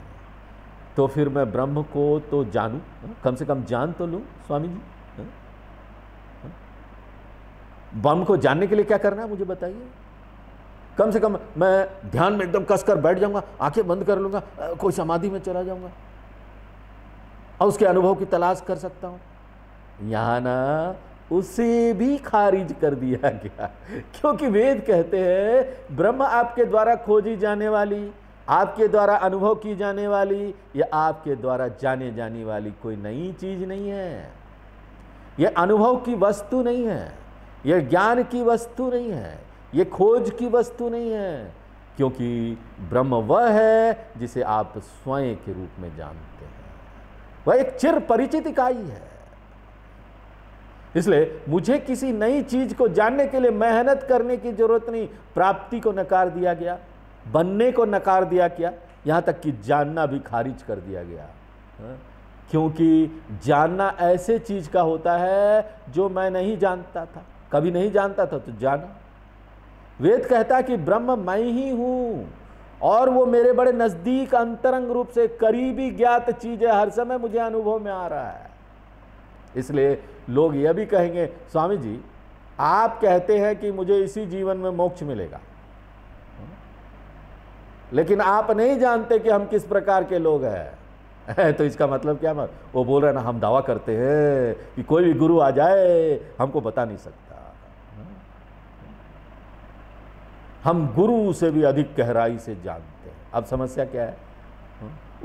तो फिर मैं ब्रह्म को तो जानूं, कम से कम जान तो लूं स्वामी जी। ब्रह्म को जानने के लिए क्या करना है मुझे बताइए। कम से कम मैं ध्यान में एकदम कसकर बैठ जाऊंगा, आंखें बंद कर लूंगा, कोई समाधि में चला जाऊंगा और उसके अनुभव की तलाश कर सकता हूं। यहां ना उसे भी खारिज कर दिया गया, क्योंकि वेद कहते हैं ब्रह्म आपके द्वारा खोजी जाने वाली आपके द्वारा अनुभव की जाने वाली या आपके द्वारा जाने जाने वाली कोई नई चीज नहीं है। यह अनुभव की वस्तु नहीं है, यह ज्ञान की वस्तु नहीं है, यह खोज की वस्तु नहीं है, क्योंकि ब्रह्म वह है जिसे आप स्वयं के रूप में जानते हैं। वह एक चिर परिचित इकाई है। इसलिए मुझे किसी नई चीज को जानने के लिए मेहनत करने की जरूरत नहीं। प्राप्ति को नकार दिया गया, बनने को नकार दिया गया, यहां तक कि जानना भी खारिज कर दिया गया। क्योंकि जानना ऐसे चीज का होता है जो मैं नहीं जानता था, कभी नहीं जानता था तो जाना। वेद कहता है कि ब्रह्म मैं ही हूं और वो मेरे बड़े नजदीक अंतरंग रूप से करीबी ज्ञात चीज है, हर समय मुझे अनुभव में आ रहा है। इसलिए लोग यह भी कहेंगे, स्वामी जी आप कहते हैं कि मुझे इसी जीवन में मोक्ष मिलेगा, लेकिन आप नहीं जानते कि हम किस प्रकार के लोग हैं। तो इसका मतलब क्या? वो बोल रहे ना, हम दावा करते हैं कि कोई भी गुरु आ जाए हमको बता नहीं सकता, हम गुरु से भी अधिक गहराई से जानते हैं। अब समस्या क्या है?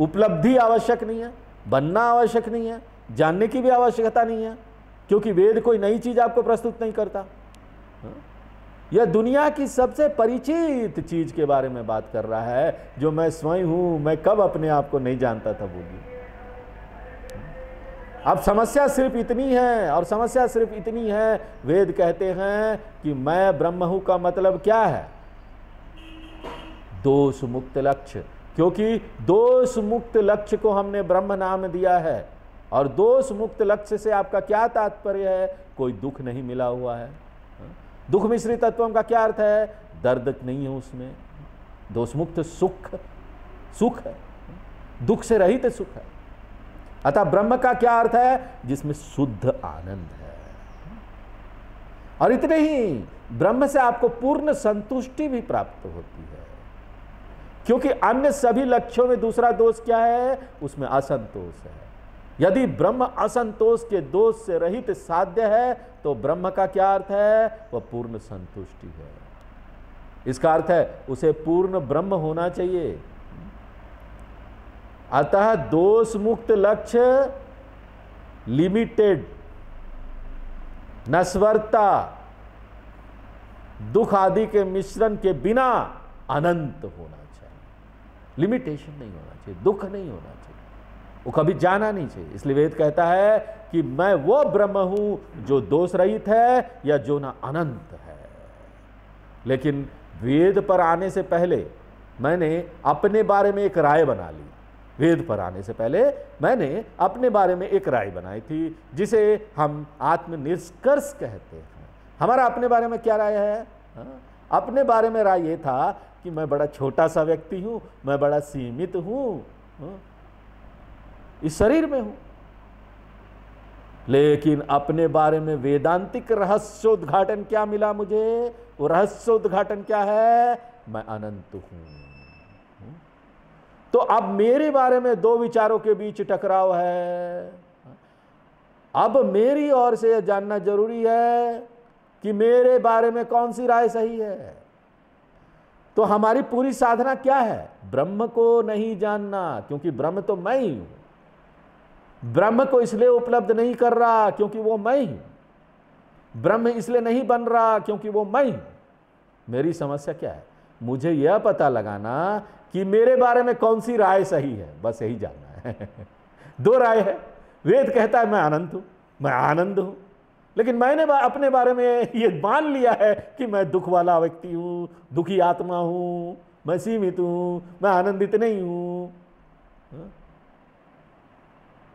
उपलब्धि आवश्यक नहीं है, बनना आवश्यक नहीं है, जानने की भी आवश्यकता नहीं है, क्योंकि वेद कोई नई चीज आपको प्रस्तुत नहीं करता। यह दुनिया की सबसे परिचित चीज के बारे में बात कर रहा है, जो मैं स्वयं हूं। मैं कब अपने आप को नहीं जानता था, बोलिए। अब समस्या सिर्फ इतनी है, और समस्या सिर्फ इतनी है, वेद कहते हैं कि मैं ब्रह्म हूं का मतलब क्या है? दोष मुक्त लक्ष्य। क्योंकि दोष मुक्त लक्ष्य को हमने ब्रह्म नाम दिया है, और दोष मुक्त लक्ष्य से आपका क्या तात्पर्य है? कोई दुख नहीं मिला हुआ है। दुख मिश्रित तत्वों का क्या अर्थ है? दर्द नहीं है उसमें। दोष मुक्त सुख, सुख है, दुख से रहित सुख है। अतः ब्रह्म का क्या अर्थ है? जिसमें शुद्ध आनंद है। और इतने ही, ब्रह्म से आपको पूर्ण संतुष्टि भी प्राप्त होती है, क्योंकि अन्य सभी लक्ष्यों में दूसरा दोष क्या है? उसमें असंतोष है। यदि ब्रह्म असंतोष के दोष से रहित साध्य है, तो ब्रह्म का क्या अर्थ है? वह पूर्ण संतुष्टि है। इसका अर्थ है उसे पूर्ण ब्रह्म होना चाहिए। अतः दोष मुक्त लक्ष्य लिमिटेड, नश्वरता, दुख आदि के मिश्रण के बिना अनंत होना चाहिए। लिमिटेशन नहीं होना चाहिए, दुख नहीं होना चाहिए, वो कभी जाना नहीं चाहिए। इसलिए वेद कहता है कि मैं वो ब्रह्म हूं जो दोष रहित है या जो ना अनंत है। लेकिन वेद पर आने से पहले मैंने अपने बारे में एक राय बना ली। वेद पर आने से पहले मैंने अपने बारे में एक राय बनाई थी, जिसे हम आत्मनिष्कर्ष कहते हैं। हमारा अपने बारे में क्या राय है? अपने बारे में राय ये था कि मैं बड़ा छोटा सा व्यक्ति हूं, मैं बड़ा सीमित हूं, इस शरीर में हूं। लेकिन अपने बारे में वेदांतिक रहस्योद्घाटन क्या मिला मुझे? वो रहस्योद्घाटन क्या है? मैं अनंत हूं। तो अब मेरे बारे में दो विचारों के बीच टकराव है। अब मेरी ओर से यह जानना जरूरी है कि मेरे बारे में कौन सी राय सही है। तो हमारी पूरी साधना क्या है? ब्रह्म को नहीं जानना, क्योंकि ब्रह्म तो मैं ही हूं। ब्रह्म को इसलिए उपलब्ध नहीं कर रहा क्योंकि वो मैं ही हूं। ब्रह्म इसलिए नहीं बन रहा क्योंकि वो मैं ही हूं। मेरी समस्या क्या है? मुझे यह पता लगाना कि मेरे बारे में कौन सी राय सही है, बस यही जानना है। दो राय है। वेद कहता है मैं अनंत हूं, मैं आनंद हूं, लेकिन मैंने अपने बारे में ये मान लिया है कि मैं दुख वाला व्यक्ति हूं, दुखी आत्मा हूं, मैं सीमित हूं, मैं आनंदित नहीं हूं।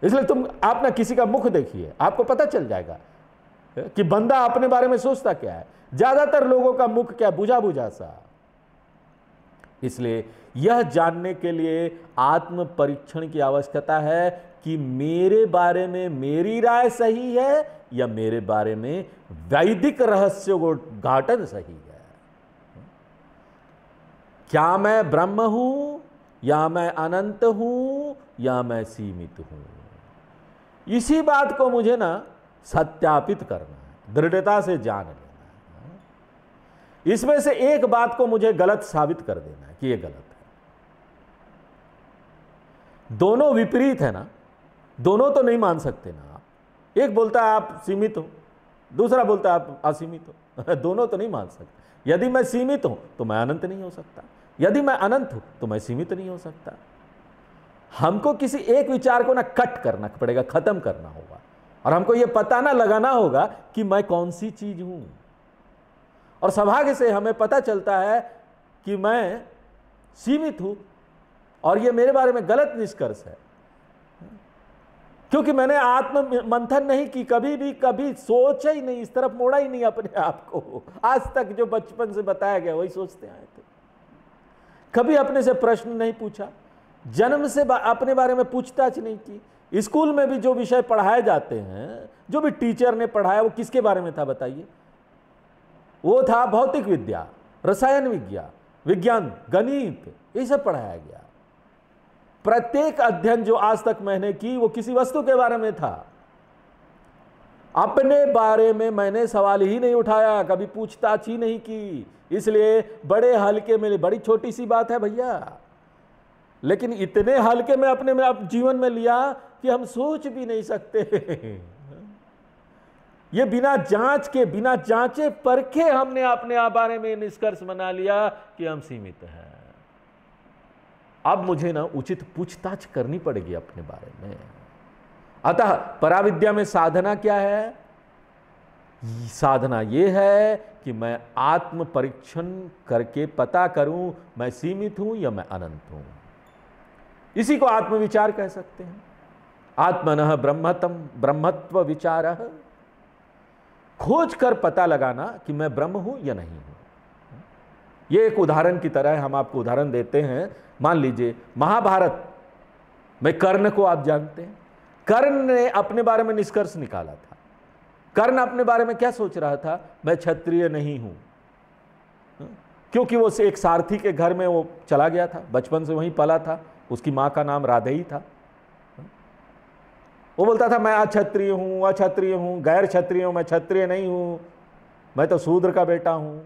इसलिए आप ना किसी का मुख देखिए, आपको पता चल जाएगा कि बंदा अपने बारे में सोचता क्या है। ज्यादातर लोगों का मुख क्या, बुझा बुझा सा। इसलिए यह जानने के लिए आत्म परीक्षण की आवश्यकता है कि मेरे बारे में मेरी राय सही है या मेरे बारे में वैदिक रहस्योद्घाटन सही है। क्या मैं ब्रह्म हूं या मैं अनंत हूं या मैं सीमित हूं? इसी बात को मुझे ना सत्यापित करना है, दृढ़ता से जान लेना है। इसमें से एक बात को मुझे गलत साबित कर देना है कि यह गलत है। दोनों विपरीत है ना, दोनों तो नहीं मान सकते ना आप। एक बोलता है आप सीमित हो, दूसरा बोलता है आप असीमित हो। दोनों तो नहीं मान सकते। यदि मैं सीमित हूं तो मैं अनंत नहीं हो सकता, यदि मैं अनंत हूं तो मैं सीमित नहीं हो सकता। हमको किसी एक विचार को ना कट करना पड़ेगा, खत्म करना होगा, और हमको यह पता ना लगाना होगा कि मैं कौन सी चीज हूं। और सौभाग्य से हमें पता चलता है कि मैं सीमित हूं, और यह मेरे बारे में गलत निष्कर्ष है, क्योंकि मैंने आत्म मंथन नहीं की, कभी भी कभी सोचा ही नहीं, इस तरफ मोड़ा ही नहीं अपने आप को। आज तक जो बचपन से बताया गया वही सोचते आए थे, कभी अपने से प्रश्न नहीं पूछा, जन्म से अपने बारे में पूछताछ नहीं की। स्कूल में भी जो विषय पढ़ाए जाते हैं, जो भी टीचर ने पढ़ाया, वो किसके बारे में था बताइए? वो था भौतिक विद्या, रसायन विज्ञान, गणित, ये सब पढ़ाया गया। प्रत्येक अध्ययन जो आज तक मैंने की वो किसी वस्तु के बारे में था। अपने बारे में मैंने सवाल ही नहीं उठाया, कभी पूछताछ ही नहीं की। इसलिए बड़े हल्के में, बड़ी छोटी सी बात है भैया, लेकिन इतने हल्के में अपने में आप जीवन में लिया कि हम सोच भी नहीं सकते। ये बिना जांच के, बिना जांचे परखे हमने अपने बारे में निष्कर्ष बना लिया कि हम सीमित हैं। अब मुझे ना उचित पूछताछ करनी पड़ेगी अपने बारे में। अतः पराविद्या में साधना क्या है? साधना यह है कि मैं आत्म परीक्षण करके पता करूं मैं सीमित हूं या मैं अनंत हूं। इसी को आत्मविचार कह सकते हैं। आत्मनः ब्रह्मत्व विचारः, खोज कर पता लगाना कि मैं ब्रह्म हूं या नहीं हूं। यह एक उदाहरण की तरह है, हम आपको उदाहरण देते हैं। मान लीजिए महाभारत में कर्ण को आप जानते हैं। कर्ण ने अपने बारे में निष्कर्ष निकाला था। कर्ण अपने बारे में क्या सोच रहा था? मैं क्षत्रिय नहीं हूं, क्योंकि वो एक सारथी के घर में वो चला गया था, बचपन से वहीं पला था, उसकी मां का नाम राधे ही था। वो बोलता था मैं अक्षत्रिय हूं, गैर क्षत्रिय हूं, मैं क्षत्रिय नहीं हूं, मैं तो शूद्र का बेटा हूं।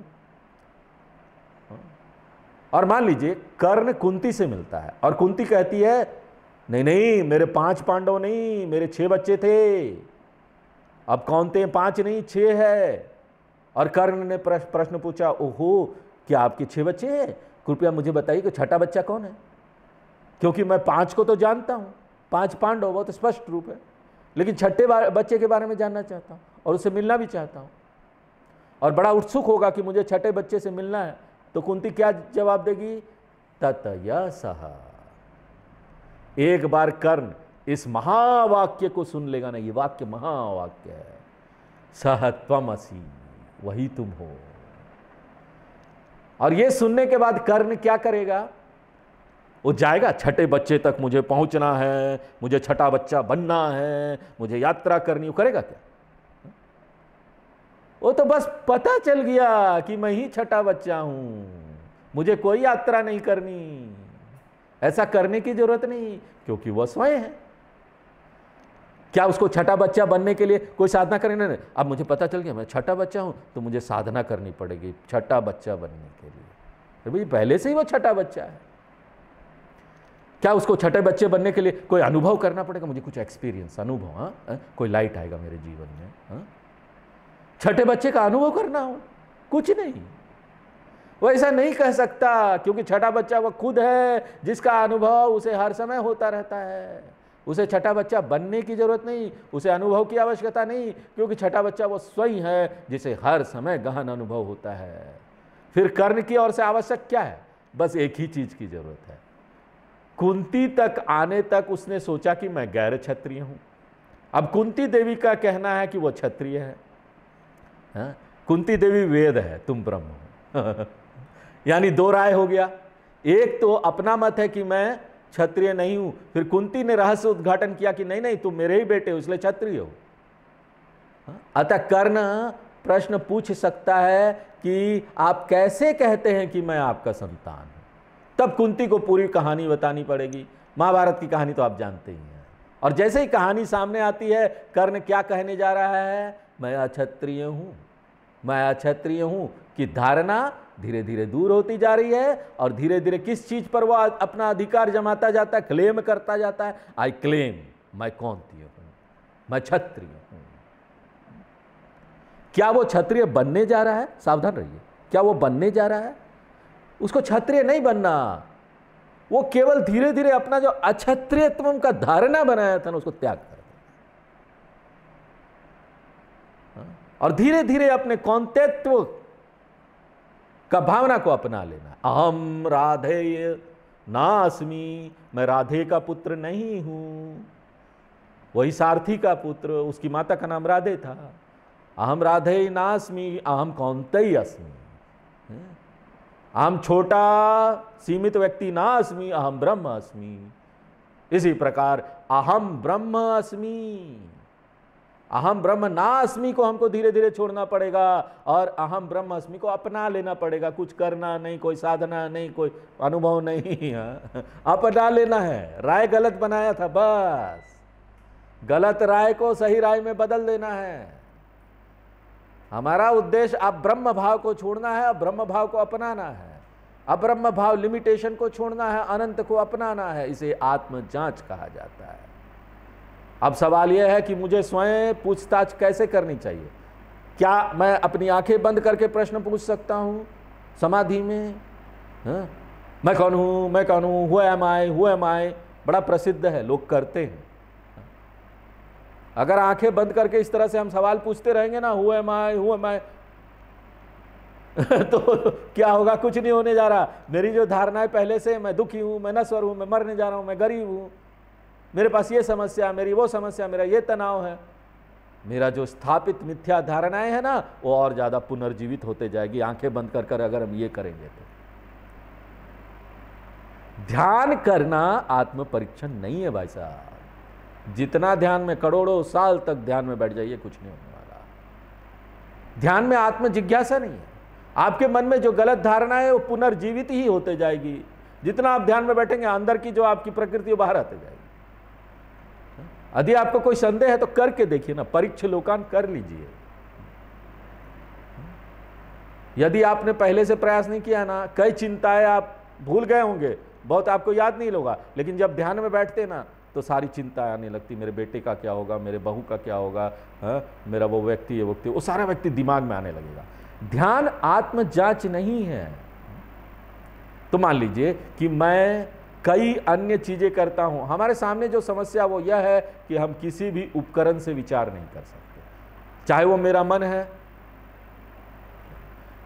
और मान लीजिए कर्ण कुंती से मिलता है, और कुंती कहती है नहीं नहीं, मेरे 5 पांडव नहीं, मेरे 6 बच्चे थे। अब कौन थे? 5 नहीं 6 है। और कर्ण ने प्रश्न पूछा, ओहो, क्या आपके 6 बच्चे हैं? कृपया मुझे बताइए कि छठा बच्चा कौन है, क्योंकि मैं 5 को तो जानता हूं, 5 पांडव बहुत स्पष्ट रूप है, लेकिन छठे बच्चे के बारे में जानना चाहता हूं और उससे मिलना भी चाहता हूं, और बड़ा उत्सुक होगा कि मुझे छठे बच्चे से मिलना है। तो कुंती क्या जवाब देगी? ततयसः। एक बार कर्ण इस महावाक्य को सुन लेगा ना, ये वाक्य महावाक्य है, सह त्वमसि, वही तुम हो। और ये सुनने के बाद कर्ण क्या करेगा? वो जाएगा, छठे बच्चे तक मुझे पहुंचना है, मुझे छठा बच्चा बनना है, मुझे यात्रा करनी, वो करेगा क्या? वो तो बस पता चल गया कि मैं ही छठा बच्चा हूं, मुझे कोई यात्रा नहीं करनी, ऐसा करने की जरूरत नहीं, क्योंकि वह स्वयं है। क्या उसको छठा बच्चा बनने के लिए कोई साधना करनी? नहीं, अब मुझे पता चल गया मैं छठा बच्चा हूं, तो मुझे साधना करनी पड़ेगी छठा बच्चा बनने के लिए। तो भाई पहले से ही वो छठा बच्चा है। क्या उसको छठे बच्चे बनने के लिए कोई अनुभव करना पड़ेगा? मुझे कुछ एक्सपीरियंस, अनुभव, हाँ, कोई लाइट आएगा मेरे जीवन में, हाँ? छठे बच्चे का अनुभव करना हो? कुछ नहीं। वो ऐसा नहीं कह सकता, क्योंकि छठा बच्चा वो खुद है जिसका अनुभव उसे हर समय होता रहता है। उसे छठा बच्चा बनने की जरूरत नहीं, उसे अनुभव की आवश्यकता नहीं, क्योंकि छठा बच्चा वो स्वयं है जिसे हर समय गहन अनुभव होता है। फिर कर्ण की ओर से आवश्यक क्या है? बस एक ही चीज की जरूरत है। कुंती तक आने तक उसने सोचा कि मैं गैर क्षत्रिय हूं। अब कुंती देवी का कहना है कि वो क्षत्रिय है। हाँ? कुंती देवी वेद है, तुम ब्रह्म हो। यानी 2 राय हो गया। एक तो अपना मत है कि मैं क्षत्रिय नहीं हूं, फिर कुंती ने रहस्य उद्घाटन किया कि नहीं नहीं, तुम मेरे ही बेटे हो, इसलिए क्षत्रिय हो। अतः कर्ण प्रश्न पूछ सकता है कि आप कैसे कहते हैं कि मैं आपका संतान हूं? तब कुंती को पूरी कहानी बतानी पड़ेगी। महाभारत की कहानी तो आप जानते ही हैं। और जैसे ही कहानी सामने आती है, कर्ण क्या कहने जा रहा है? मैं अक्षत्रिय हूं, मैं अक्षत्रिय हूं, कि धारणा धीरे धीरे दूर होती जा रही है और धीरे धीरे किस चीज पर वो अपना अधिकार जमाता जाता है, क्लेम करता जाता है। आई क्लेम, मैं कौंतेय हूं, मैं क्षत्रिय हूं। क्या वो क्षत्रिय बनने जा रहा है? सावधान रहिए, क्या वो बनने जा रहा है? उसको क्षत्रिय नहीं बनना, वो केवल धीरे धीरे अपना जो अक्षत्रियत्व का धारणा बनाया था ना, उसको त्याग कर और धीरे धीरे अपने कौंतेयत्व का भावना को अपना लेना। अहम राधेय नास्मि, मैं राधे का पुत्र नहीं हूं। वही सारथी का पुत्र, उसकी माता का नाम राधे था। अहम राधेय नास्मि, अहम कौंतेय अस्मि। अहम छोटा सीमित व्यक्ति ना अस्मि, अहम ब्रह्म अस्मि। इसी प्रकार अहम ब्रह्म अस्मि, अहम ब्रह्म नास्मि को हमको धीरे धीरे छोड़ना पड़ेगा और अहम ब्रह्म अस्मि को अपना लेना पड़ेगा। कुछ करना नहीं, कोई साधना नहीं, कोई अनुभव नहीं, अपना लेना है। राय गलत बनाया था, बस गलत राय को सही राय में बदल देना है। हमारा उद्देश्य अब ब्रह्म भाव को छोड़ना है, अब ब्रह्म भाव को अपनाना है, अब ब्रह्म भाव लिमिटेशन को छोड़ना है, अनंत को अपनाना है। इसे आत्म जांच कहा जाता है। अब सवाल यह है कि मुझे स्वयं पूछताछ कैसे करनी चाहिए? क्या मैं अपनी आंखें बंद करके प्रश्न पूछ सकता हूं समाधि में? मैं कौन हूं, मैं कौन हूं, who am I, who am I, बड़ा प्रसिद्ध है, लोग करते हैं। अगर आंखें बंद करके इस तरह से हम सवाल पूछते रहेंगे ना, who am I, who am I, तो क्या होगा? कुछ नहीं होने जा रहा। मेरी जो धारणाएं पहले से, मैं दुखी हूं, मैं नश्वर हूं, मैं मरने जा रहा हूं, मैं गरीब हूं, मेरे पास ये समस्या, मेरी वो समस्या, मेरा ये तनाव है, मेरा जो स्थापित मिथ्या धारणाएं है ना, वो और ज्यादा पुनर्जीवित होते जाएगी आंखें बंद कर कर अगर हम ये करेंगे तो। ध्यान करना आत्म परीक्षण नहीं है भाई साहब। जितना ध्यान में, करोड़ों साल तक ध्यान में बैठ जाइए, कुछ नहीं होने वाला। ध्यान में आत्म जिज्ञासा नहीं है। आपके मन में जो गलत धारणा है वो पुनर्जीवित ही होते जाएगी। जितना आप ध्यान में बैठेंगे, अंदर की जो आपकी प्रकृति वो बाहर आते जाएगी। यदि आपको कोई संदेह है तो करके देखिए ना, परीक्षलोकान कर लीजिए। यदि आपने पहले से प्रयास नहीं किया ना, कई चिंताएं आप भूल गए होंगे, बहुत आपको याद नहीं होगा, लेकिन जब ध्यान में बैठते ना तो सारी चिंताएं आने लगती। मेरे बेटे का क्या होगा, मेरे बहू का क्या होगा, मेरा वो व्यक्ति, ये व्यक्ति, वो सारा व्यक्ति दिमाग में आने लगेगा। ध्यान आत्म जांच नहीं है। तो मान लीजिए कि मैं कई अन्य चीजें करता हूं, हमारे सामने जो समस्या वो यह है कि हम किसी भी उपकरण से विचार नहीं कर सकते। चाहे वो मेरा मन है,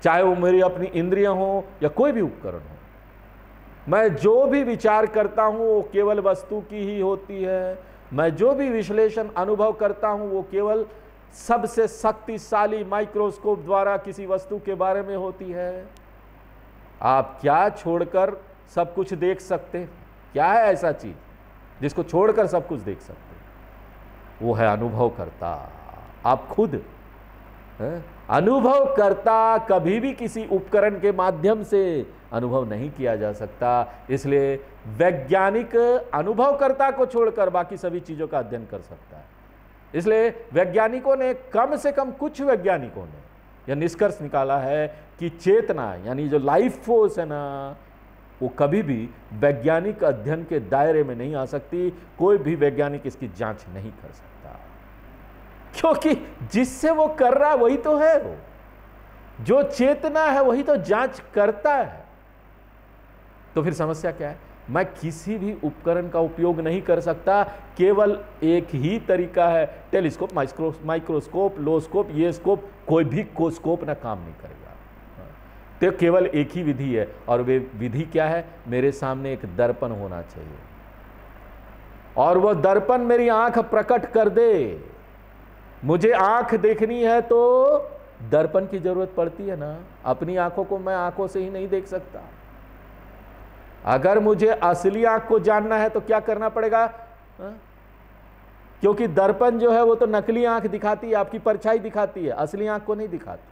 चाहे वो मेरी अपनी इंद्रियां हो या कोई भी उपकरण हो, मैं जो भी विचार करता हूं वो केवल वस्तु की ही होती है। मैं जो भी विश्लेषण अनुभव करता हूं वो केवल सबसे शक्तिशाली माइक्रोस्कोप द्वारा किसी वस्तु के बारे में होती है। आप क्या छोड़कर सब कुछ देख सकते? क्या है ऐसा चीज जिसको छोड़कर सब कुछ देख सकते? वो है अनुभव करता। आप खुद अनुभव करता कभी भी किसी उपकरण के माध्यम से अनुभव नहीं किया जा सकता। इसलिए वैज्ञानिक अनुभवकर्ता को छोड़कर बाकी सभी चीजों का अध्ययन कर सकता है। इसलिए वैज्ञानिकों ने, कम से कम कुछ वैज्ञानिकों ने यह निष्कर्ष निकाला है कि चेतना यानी जो लाइफ फोर्स है ना, वो कभी भी वैज्ञानिक अध्ययन के दायरे में नहीं आ सकती। कोई भी वैज्ञानिक इसकी जांच नहीं कर सकता, क्योंकि जिससे वो कर रहा वही तो है। वो जो चेतना है वही तो जांच करता है। तो फिर समस्या क्या है? मैं किसी भी उपकरण का उपयोग नहीं कर सकता। केवल एक ही तरीका है, टेलीस्कोप, माइक्रोस्कोप, लोस्कोप, ये स्कोप, कोई भी को स्कोप ना काम नहीं करेगा। तो केवल एक ही विधि है, और वे विधि क्या है? मेरे सामने एक दर्पण होना चाहिए और वह दर्पण मेरी आंख प्रकट कर दे। मुझे आंख देखनी है तो दर्पण की जरूरत पड़ती है ना। अपनी आंखों को मैं आंखों से ही नहीं देख सकता। अगर मुझे असली आंख को जानना है तो क्या करना पड़ेगा? क्योंकि दर्पण जो है वो तो नकली आंख दिखाती है, आपकी परछाई दिखाती है, असली आंख को नहीं दिखाती।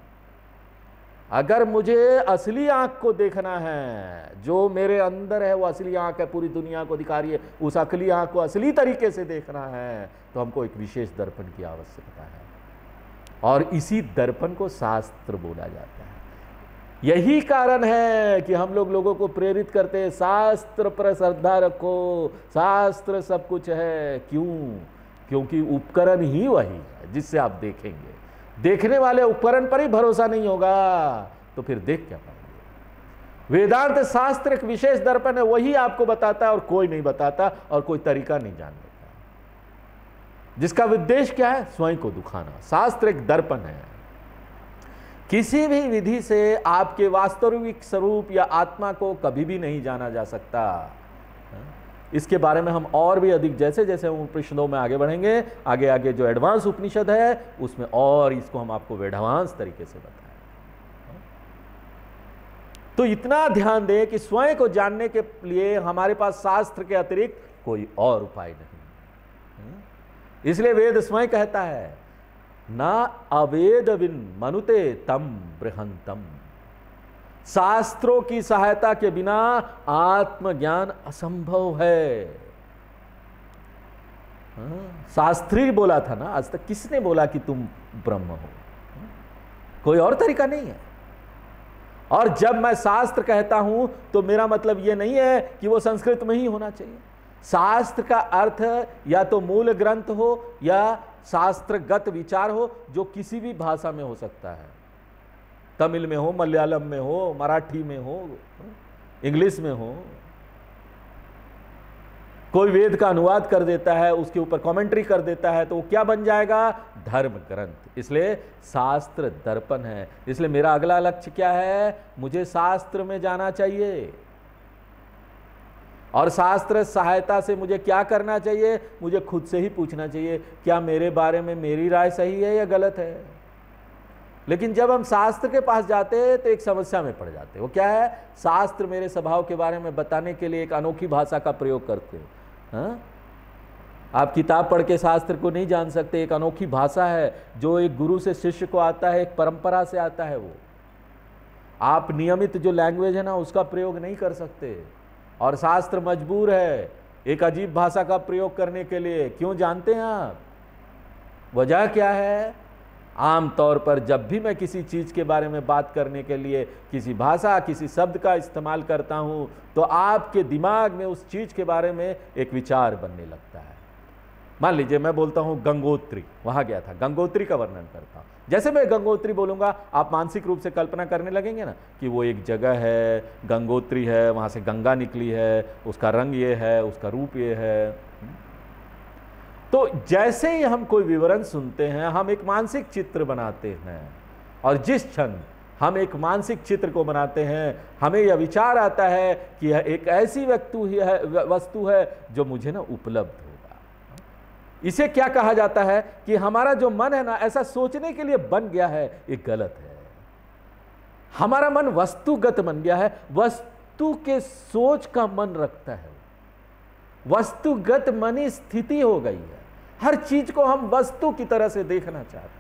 अगर मुझे असली आंख को देखना है, जो मेरे अंदर है वो असली आंख है, पूरी दुनिया को दिखा रही है, उस असली आंख को असली तरीके से देखना है तो हमको एक विशेष दर्पण की आवश्यकता है। और इसी दर्पण को शास्त्र बोला जाता है। यही कारण है कि हम लोगों को प्रेरित करते हैं, शास्त्र पर श्रद्धा रखो, शास्त्र सब कुछ है। क्यों? क्योंकि उपकरण ही वही है जिससे आप देखेंगे। देखने वाले उपकरण पर ही भरोसा नहीं होगा तो फिर देख क्या पाएंगे? वेदांत शास्त्र एक विशेष दर्पण है, वही आपको बताता है और कोई नहीं बताता और कोई तरीका नहीं जानने का, जिसका उद्देश्य क्या है? स्वयं को दुखाना। शास्त्र एक दर्पण है। किसी भी विधि से आपके वास्तविक स्वरूप या आत्मा को कभी भी नहीं जाना जा सकता। इसके बारे में हम और भी अधिक जैसे जैसे हम उपनिषदों में आगे बढ़ेंगे, आगे आगे जो एडवांस उपनिषद है उसमें और इसको हम आपको एडवांस तरीके से बताएं। तो इतना ध्यान दें कि स्वयं को जानने के लिए हमारे पास शास्त्र के अतिरिक्त कोई और उपाय नहीं। इसलिए वेद स्वयं कहता है, ना अवेद विन मनुते तम बृहंतम। शास्त्रों की सहायता के बिना आत्मज्ञान असंभव है। शास्त्री बोला था ना, आज तक किसने बोला कि तुम ब्रह्म हो? कोई और तरीका नहीं है। और जब मैं शास्त्र कहता हूं तो मेरा मतलब यह नहीं है कि वो संस्कृत में ही होना चाहिए। शास्त्र का अर्थ या तो मूल ग्रंथ हो या शास्त्रगत विचार हो, जो किसी भी भाषा में हो सकता है। तमिल में हो, मलयालम में हो, मराठी में हो, इंग्लिश में हो। कोई वेद का अनुवाद कर देता है, उसके ऊपर कमेंट्री कर देता है, तो वो क्या बन जाएगा? धर्म ग्रंथ। इसलिए शास्त्र दर्पण है। इसलिए मेरा अगला लक्ष्य क्या है? मुझे शास्त्र में जाना चाहिए। और शास्त्र सहायता से मुझे क्या करना चाहिए? मुझे खुद से ही पूछना चाहिए, क्या मेरे बारे में मेरी राय सही है या गलत है? लेकिन जब हम शास्त्र के पास जाते हैं तो एक समस्या में पड़ जाते हैं। वो क्या है? शास्त्र मेरे स्वभाव के बारे में बताने के लिए एक अनोखी भाषा का प्रयोग करते हैं। हाँ? आप किताब पढ़ के शास्त्र को नहीं जान सकते। एक अनोखी भाषा है जो एक गुरु से शिष्य को आता है, एक परंपरा से आता है। वो आप नियमित जो लैंग्वेज है ना उसका प्रयोग नहीं कर सकते। और शास्त्र मजबूर है एक अजीब भाषा का प्रयोग करने के लिए। क्यों जानते हैं आप? वजह क्या है? आमतौर पर जब भी मैं किसी चीज के बारे में बात करने के लिए किसी भाषा, किसी शब्द का इस्तेमाल करता हूं तो आपके दिमाग में उस चीज के बारे में एक विचार बनने लगता है। मान लीजिए मैं बोलता हूं गंगोत्री, वहां गया था, गंगोत्री का वर्णन करता हूं। जैसे मैं गंगोत्री बोलूंगा आप मानसिक रूप से कल्पना करने लगेंगे ना कि वो एक जगह है, गंगोत्री है, वहां से गंगा निकली है, उसका रंग ये है, उसका रूप ये है। तो जैसे ही हम कोई विवरण सुनते हैं हम एक मानसिक चित्र बनाते हैं, और जिस क्षण हम एक मानसिक चित्र को बनाते हैं हमें यह विचार आता है कि यह एक ऐसी वस्तु है जो मुझे ना उपलब्ध होगा। इसे क्या कहा जाता है कि हमारा जो मन है ना ऐसा सोचने के लिए बन गया है, ये गलत है। हमारा मन वस्तुगत बन गया है, वस्तु के सोच का मन रखता है, वस्तुगत मनी स्थिति हो गई है। हर चीज को हम वस्तु की तरह से देखना चाहते हैं।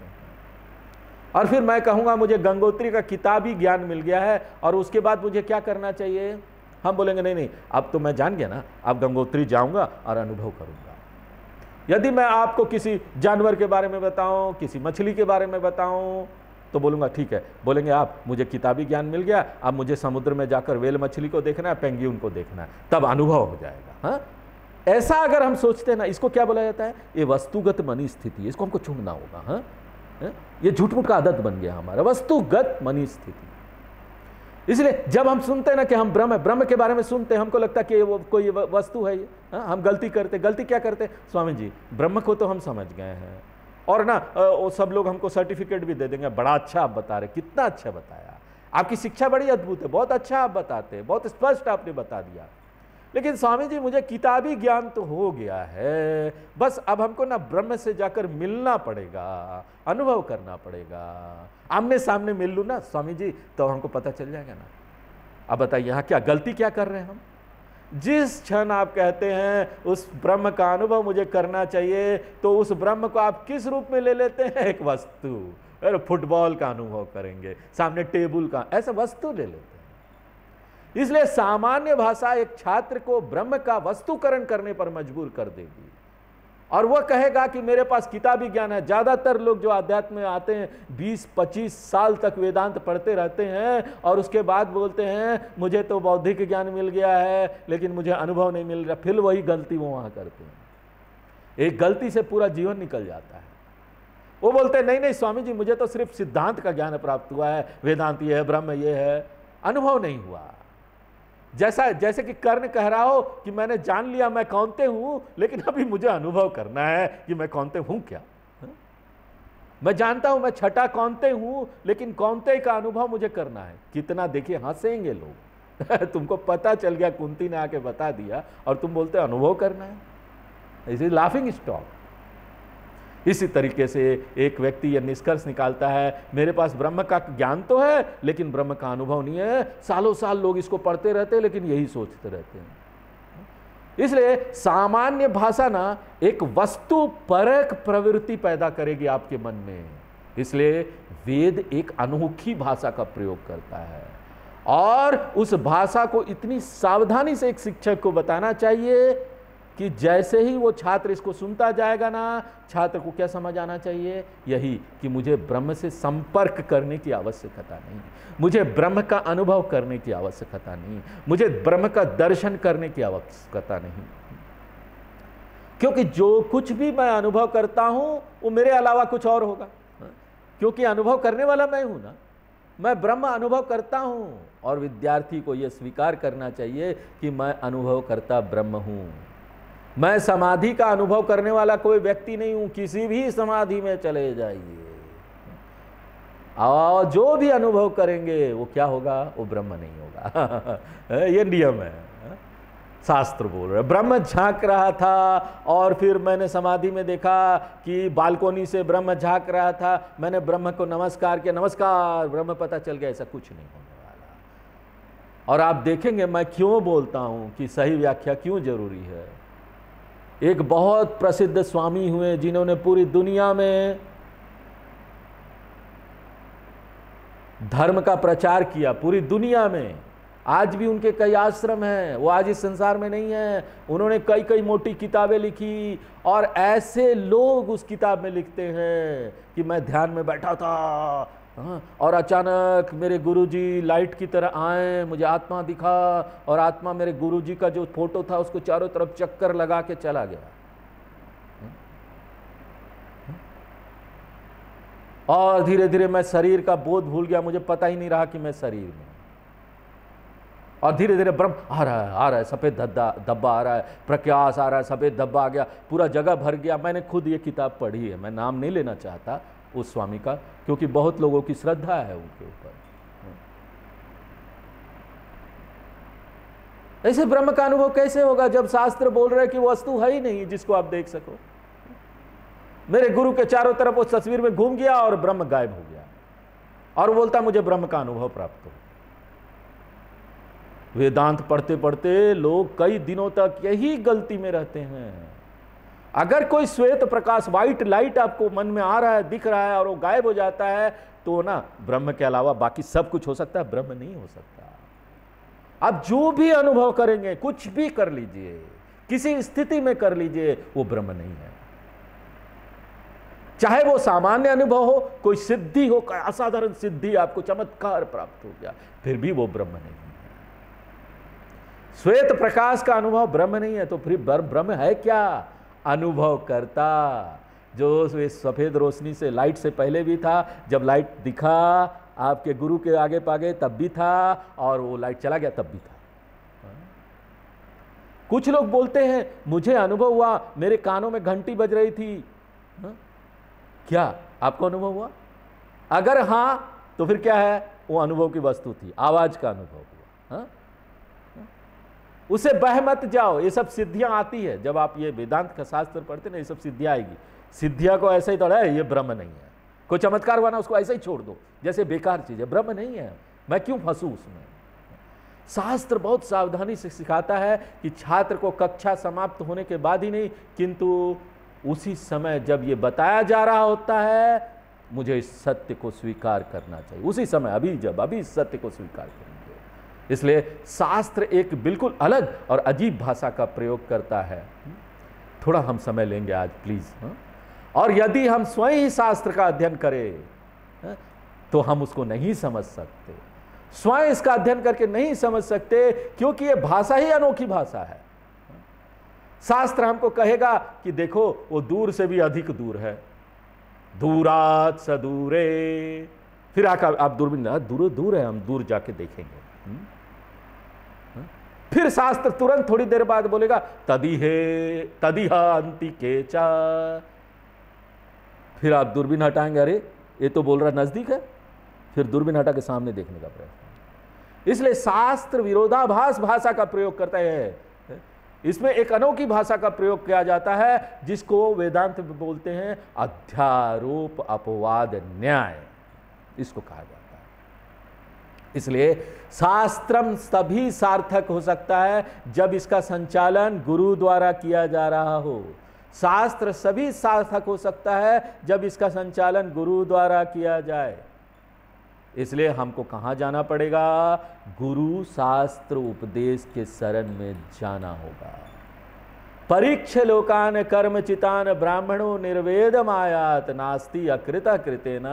और फिर मैं कहूंगा मुझे गंगोत्री का किताबी ज्ञान मिल गया है और उसके बाद मुझे क्या करना चाहिए? हम बोलेंगे नहीं नहीं, अब तो मैं जान गया ना, अब गंगोत्री जाऊंगा और अनुभव करूंगा। यदि मैं आपको किसी जानवर के बारे में बताऊं, किसी मछली के बारे में बताऊं, तो बोलूंगा ठीक है। बोलेंगे आप मुझे किताबी ज्ञान मिल गया, अब मुझे समुद्र में जाकर व्हेल मछली को देखना है, पेंगुइन को देखना है, तब अनुभव हो जाएगा। हाँ, ऐसा अगर हम सोचते हैं ना, इसको क्या बोला जाता है? ये वस्तुगत मनी स्थिति है, इसको हमको चुनना होगा। हाँ, ये झूठ मूठ का आदत बन गया हमारा, वस्तुगत मनी स्थिति। इसलिए जब हम सुनते हैं ना कि हम ब्रह्म के बारे में सुनते हैं, हमको लगता है कि वो कोई वस्तु है। हम गलती करते, गलती क्या करते? स्वामी जी ब्रह्म को तो हम समझ गए हैं, और ना वो सब लोग हमको सर्टिफिकेट भी दे देंगे, बड़ा अच्छा आप बता रहे, कितना अच्छा बताया, आपकी शिक्षा बड़ी अद्भुत है, बहुत अच्छा आप बताते हैं, बहुत स्पष्ट आपने बता दिया। लेकिन स्वामी जी मुझे किताबी ज्ञान तो हो गया है, बस अब हमको ना ब्रह्म से जाकर मिलना पड़ेगा, अनुभव करना पड़ेगा। आमने सामने मिल लूँ ना स्वामी जी तो हमको पता चल जाएगा ना। अब बताइए यहाँ क्या गलती क्या कर रहे हैं हम? जिस क्षण आप कहते हैं उस ब्रह्म का अनुभव मुझे करना चाहिए, तो उस ब्रह्म को आप किस रूप में ले लेते हैं? एक वस्तु। अरे फुटबॉल का अनुभव करेंगे, सामने टेबल का, ऐसा वस्तु ले लेते हैं। इसलिए सामान्य भाषा एक छात्र को ब्रह्म का वस्तुकरण करने पर मजबूर कर देगी। और वह कहेगा कि मेरे पास किताबी ज्ञान है। ज़्यादातर लोग जो अध्यात्म में आते हैं 20-25 साल तक वेदांत पढ़ते रहते हैं और उसके बाद बोलते हैं मुझे तो बौद्धिक ज्ञान मिल गया है लेकिन मुझे अनुभव नहीं मिल रहा। फिर वही गलती वो वहाँ करते हैं। एक गलती से पूरा जीवन निकल जाता है। वो बोलते हैं नहीं नहीं स्वामी जी, मुझे तो सिर्फ सिद्धांत का ज्ञान प्राप्त हुआ है, वेदांत ये है, ब्रह्म ये है, अनुभव नहीं हुआ। जैसे कि कर्ण कह रहा हो कि मैंने जान लिया मैं कौनते हूं, लेकिन अभी मुझे अनुभव करना है कि मैं कौनते हूं क्या। मैं जानता हूं मैं छठा कौनते हूं, लेकिन कौनते का अनुभव मुझे करना है। कितना देखिए हंसेंगे लोग तुमको पता चल गया, कुंती ने आके बता दिया और तुम बोलते अनुभव करना है। It is laughing stock. इसी तरीके से एक व्यक्ति यह निष्कर्ष निकालता है मेरे पास ब्रह्म का ज्ञान तो है लेकिन ब्रह्म का अनुभव नहीं है। सालों साल लोग इसको पढ़ते रहते हैं लेकिन यही सोचते रहते हैं। इसलिए सामान्य भाषा ना एक वस्तु परक प्रवृत्ति पैदा करेगी आपके मन में। इसलिए वेद एक अनोखी भाषा का प्रयोग करता है और उस भाषा को इतनी सावधानी से एक शिक्षक को बताना चाहिए कि जैसे ही वो छात्र इसको सुनता जाएगा ना, छात्र को क्या समझ आना चाहिए, यही कि मुझे ब्रह्म से संपर्क करने की आवश्यकता नहीं, मुझे ब्रह्म का अनुभव करने की आवश्यकता नहीं, मुझे ब्रह्म का दर्शन करने की आवश्यकता नहीं। क्योंकि जो कुछ भी मैं अनुभव करता हूं वो मेरे अलावा कुछ और होगा, क्योंकि अनुभव करने वाला मैं हूं ना। मैं ब्रह्म अनुभव करता हूं और विद्यार्थी को यह स्वीकार करना चाहिए कि मैं अनुभव करता ब्रह्म हूं। मैं समाधि का अनुभव करने वाला कोई व्यक्ति नहीं हूं। किसी भी समाधि में चले जाइए और जो भी अनुभव करेंगे वो क्या होगा, वो ब्रह्म नहीं होगा। ये नियम है, शास्त्र बोल रहे। ब्रह्म झांक रहा था और फिर मैंने समाधि में देखा कि बालकोनी से ब्रह्म झांक रहा था, मैंने ब्रह्म को नमस्कार किया, नमस्कार, ब्रह्म पता चल गया, ऐसा कुछ नहीं होने वाला। और आप देखेंगे मैं क्यों बोलता हूं कि सही व्याख्या क्यों जरूरी है। एक बहुत प्रसिद्ध स्वामी हुए जिन्होंने पूरी दुनिया में धर्म का प्रचार किया, पूरी दुनिया में। आज भी उनके कई आश्रम हैं, वो आज इस संसार में नहीं है। उन्होंने कई कई मोटी किताबें लिखी और ऐसे लोग उस किताब में लिखते हैं कि मैं ध्यान में बैठा था और अचानक मेरे गुरुजी लाइट की तरह आए, मुझे आत्मा दिखा और आत्मा मेरे गुरुजी का जो फोटो था उसको चारों तरफ चक्कर लगा के चला गया। और धीरे धीरे मैं शरीर का बोध भूल गया, मुझे पता ही नहीं रहा कि मैं शरीर में। और धीरे धीरे ब्रह्म आ रहा है, सफेद धब्बा आ रहा है, प्रकाश आ रहा है, सफेद धब्बा आ गया, पूरा जगह भर गया। मैंने खुद ये किताब पढ़ी है, मैं नाम नहीं लेना चाहता उस स्वामी का, क्योंकि बहुत लोगों की श्रद्धा है उनके ऊपर। ऐसे ब्रह्म का अनुभव कैसे होगा जब शास्त्र बोल रहे हैं कि वो वस्तु है ही नहीं जिसको आप देख सको। मेरे गुरु के चारों तरफ उस तस्वीर में घूम गया और ब्रह्म गायब हो गया और बोलता मुझे ब्रह्म का अनुभव प्राप्त हो। वेदांत पढ़ते पढ़ते लोग कई दिनों तक यही गलती में रहते हैं। अगर कोई श्वेत प्रकाश, व्हाइट लाइट आपको मन में आ रहा है, दिख रहा है और वो गायब हो जाता है, तो ना ब्रह्म के अलावा बाकी सब कुछ हो सकता है, ब्रह्म नहीं हो सकता। आप जो भी अनुभव करेंगे, कुछ भी कर लीजिए, किसी स्थिति में कर लीजिए, वो ब्रह्म नहीं है। चाहे वो सामान्य अनुभव हो, कोई सिद्धि हो, कोई असाधारण सिद्धि, आपको चमत्कार प्राप्त हो गया, फिर भी वो ब्रह्म नहीं है। श्वेत प्रकाश का अनुभव ब्रह्म नहीं है, तो फिर ब्रह्म है क्या? अनुभव करता, जो सफेद रोशनी से, लाइट से पहले भी था, जब लाइट दिखा आपके गुरु के आगे पागे तब भी था, और वो लाइट चला गया तब भी था। कुछ लोग बोलते हैं मुझे अनुभव हुआ, मेरे कानों में घंटी बज रही थी। क्या आपको अनुभव हुआ? अगर हां तो फिर क्या है? वो अनुभव की वस्तु थी, आवाज का अनुभव हुआ। उसे बह मत जाओ। ये सब सिद्धियां आती है जब आप ये वेदांत का शास्त्र पढ़ते ना, ये सब सिद्धियां आएगी। सिद्धियां को ऐसे ही तोड़ा है, ये ब्रह्म नहीं है। कोई चमत्कार हुआ ना, उसको ऐसे ही छोड़ दो जैसे बेकार चीज है, ब्रह्म नहीं है, मैं क्यों फंसू उसमें। शास्त्र बहुत सावधानी से सिखाता है कि छात्र को कक्षा समाप्त होने के बाद ही नहीं, किंतु उसी समय जब ये बताया जा रहा होता है, मुझे इस सत्य को स्वीकार करना चाहिए उसी समय, अभी इस सत्य को स्वीकार करेंगे। इसलिए शास्त्र एक बिल्कुल अलग और अजीब भाषा का प्रयोग करता है। थोड़ा हम समय लेंगे आज प्लीज। और यदि हम स्वयं ही शास्त्र का अध्ययन करें तो हम उसको नहीं समझ सकते, स्वयं इसका अध्ययन करके नहीं समझ सकते, क्योंकि ये भाषा ही अनोखी भाषा है। शास्त्र हमको कहेगा कि देखो वो दूर से भी अधिक दूर है, दूरात सदूरे, फिर आकर आप दूरबीन दूर दूर है, हम दूर जाके देखेंगे। फिर शास्त्र तुरंत थोड़ी देर बाद बोलेगा तदिहा अंतिकेचा, फिर आप दूरबीन हटाएंगे, अरे ये तो बोल रहा नजदीक है, फिर दूरबीन हटा के सामने देखने का प्रयास। इसलिए शास्त्र विरोधाभास भाषा का प्रयोग करता है। इसमें एक अनोखी भाषा का प्रयोग किया जाता है जिसको वेदांत में बोलते हैं अध्यारोप अपवाद न्याय, इसको कहा जाता है। इसलिए शास्त्रम तभी सार्थक हो सकता है जब इसका संचालन गुरु द्वारा किया जा रहा हो। शास्त्र सभी सार्थक हो सकता है जब इसका संचालन गुरु द्वारा किया जाए। इसलिए हमको कहां जाना पड़ेगा? गुरु शास्त्र उपदेश के शरण में जाना होगा। परीक्ष लोकान कर्मचितान ब्राह्मणो निर्वेदम आयात नास्ति अकृत कृतेन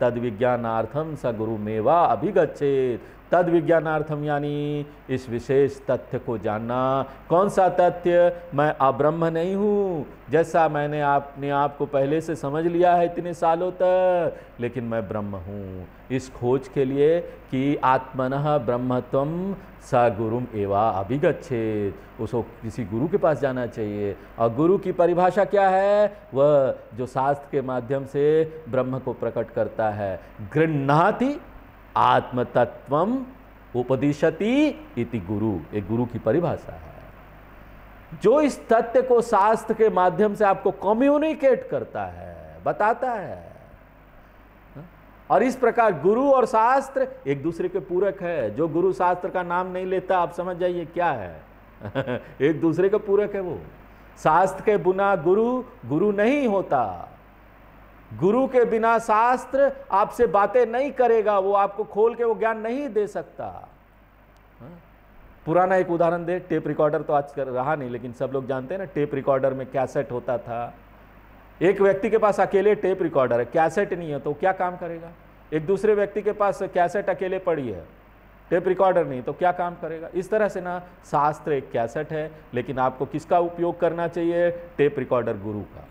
तद विज्ञानार्थम स गुरुमेवा अभिगच्छेत। तद विज्ञानार्थम यानी इस विशेष तथ्य को जानना। कौन सा तथ्य? मैं अब्रह्म नहीं हूँ, जैसा मैंने अपने आप को पहले से समझ लिया है इतने सालों तक, लेकिन मैं ब्रह्म हूँ। इस खोज के लिए कि आत्मनः ब्रह्मत्वम स गुरुम एवा अभिगच्छेत, उसको किसी गुरु के पास जाना चाहिए। और गुरु की परिभाषा क्या है? वह जो शास्त्र के माध्यम से ब्रह्म को प्रकट करता है। गृह्णाति आत्मतत्वम उपदिशति इति गुरु, एक गुरु की परिभाषा है। जो इस तथ्य को शास्त्र के माध्यम से आपको कम्युनिकेट करता है, बताता है। और इस प्रकार गुरु और शास्त्र एक दूसरे के पूरक है। जो गुरु शास्त्र का नाम नहीं लेता, आप समझ जाइए क्या है एक दूसरे के पूरक है वो। शास्त्र के बिना गुरु गुरु नहीं होता। गुरु के बिना शास्त्र आपसे बातें नहीं करेगा, वो आपको खोल के वो ज्ञान नहीं दे सकता। पुराना एक उदाहरण दे, टेप रिकॉर्डर तो आज रहा नहीं, लेकिन सब लोग जानते हैं ना, टेप रिकॉर्डर में कैसेट होता था। एक व्यक्ति के पास अकेले टेप रिकॉर्डर है, कैसेट नहीं है, तो क्या काम करेगा? एक दूसरे व्यक्ति के पास कैसेट अकेले पड़ी है, टेप रिकॉर्डर नहीं, तो क्या काम करेगा? इस तरह से ना शास्त्र एक कैसेट है, लेकिन आपको किसका उपयोग करना चाहिए? टेप रिकॉर्डर, गुरु का।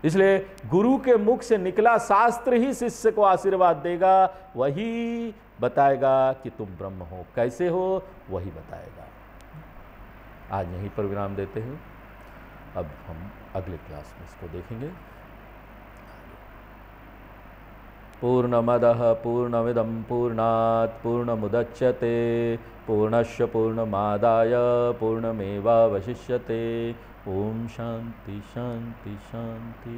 इसलिए गुरु के मुख से निकला शास्त्र ही शिष्य को आशीर्वाद देगा, वही बताएगा कि तुम ब्रह्म हो। कैसे हो वही बताएगा। आज यहीं पर विराम देते हैं, अब हम अगले क्लास में इसको देखेंगे। पूर्णमदः पूर्णमिदं पूर्णात् पूर्णमुदच्यते पूर्णस्य पूर्णमादाय पूर्णमेवावशिष्यते। ओम शांति शांति शांति।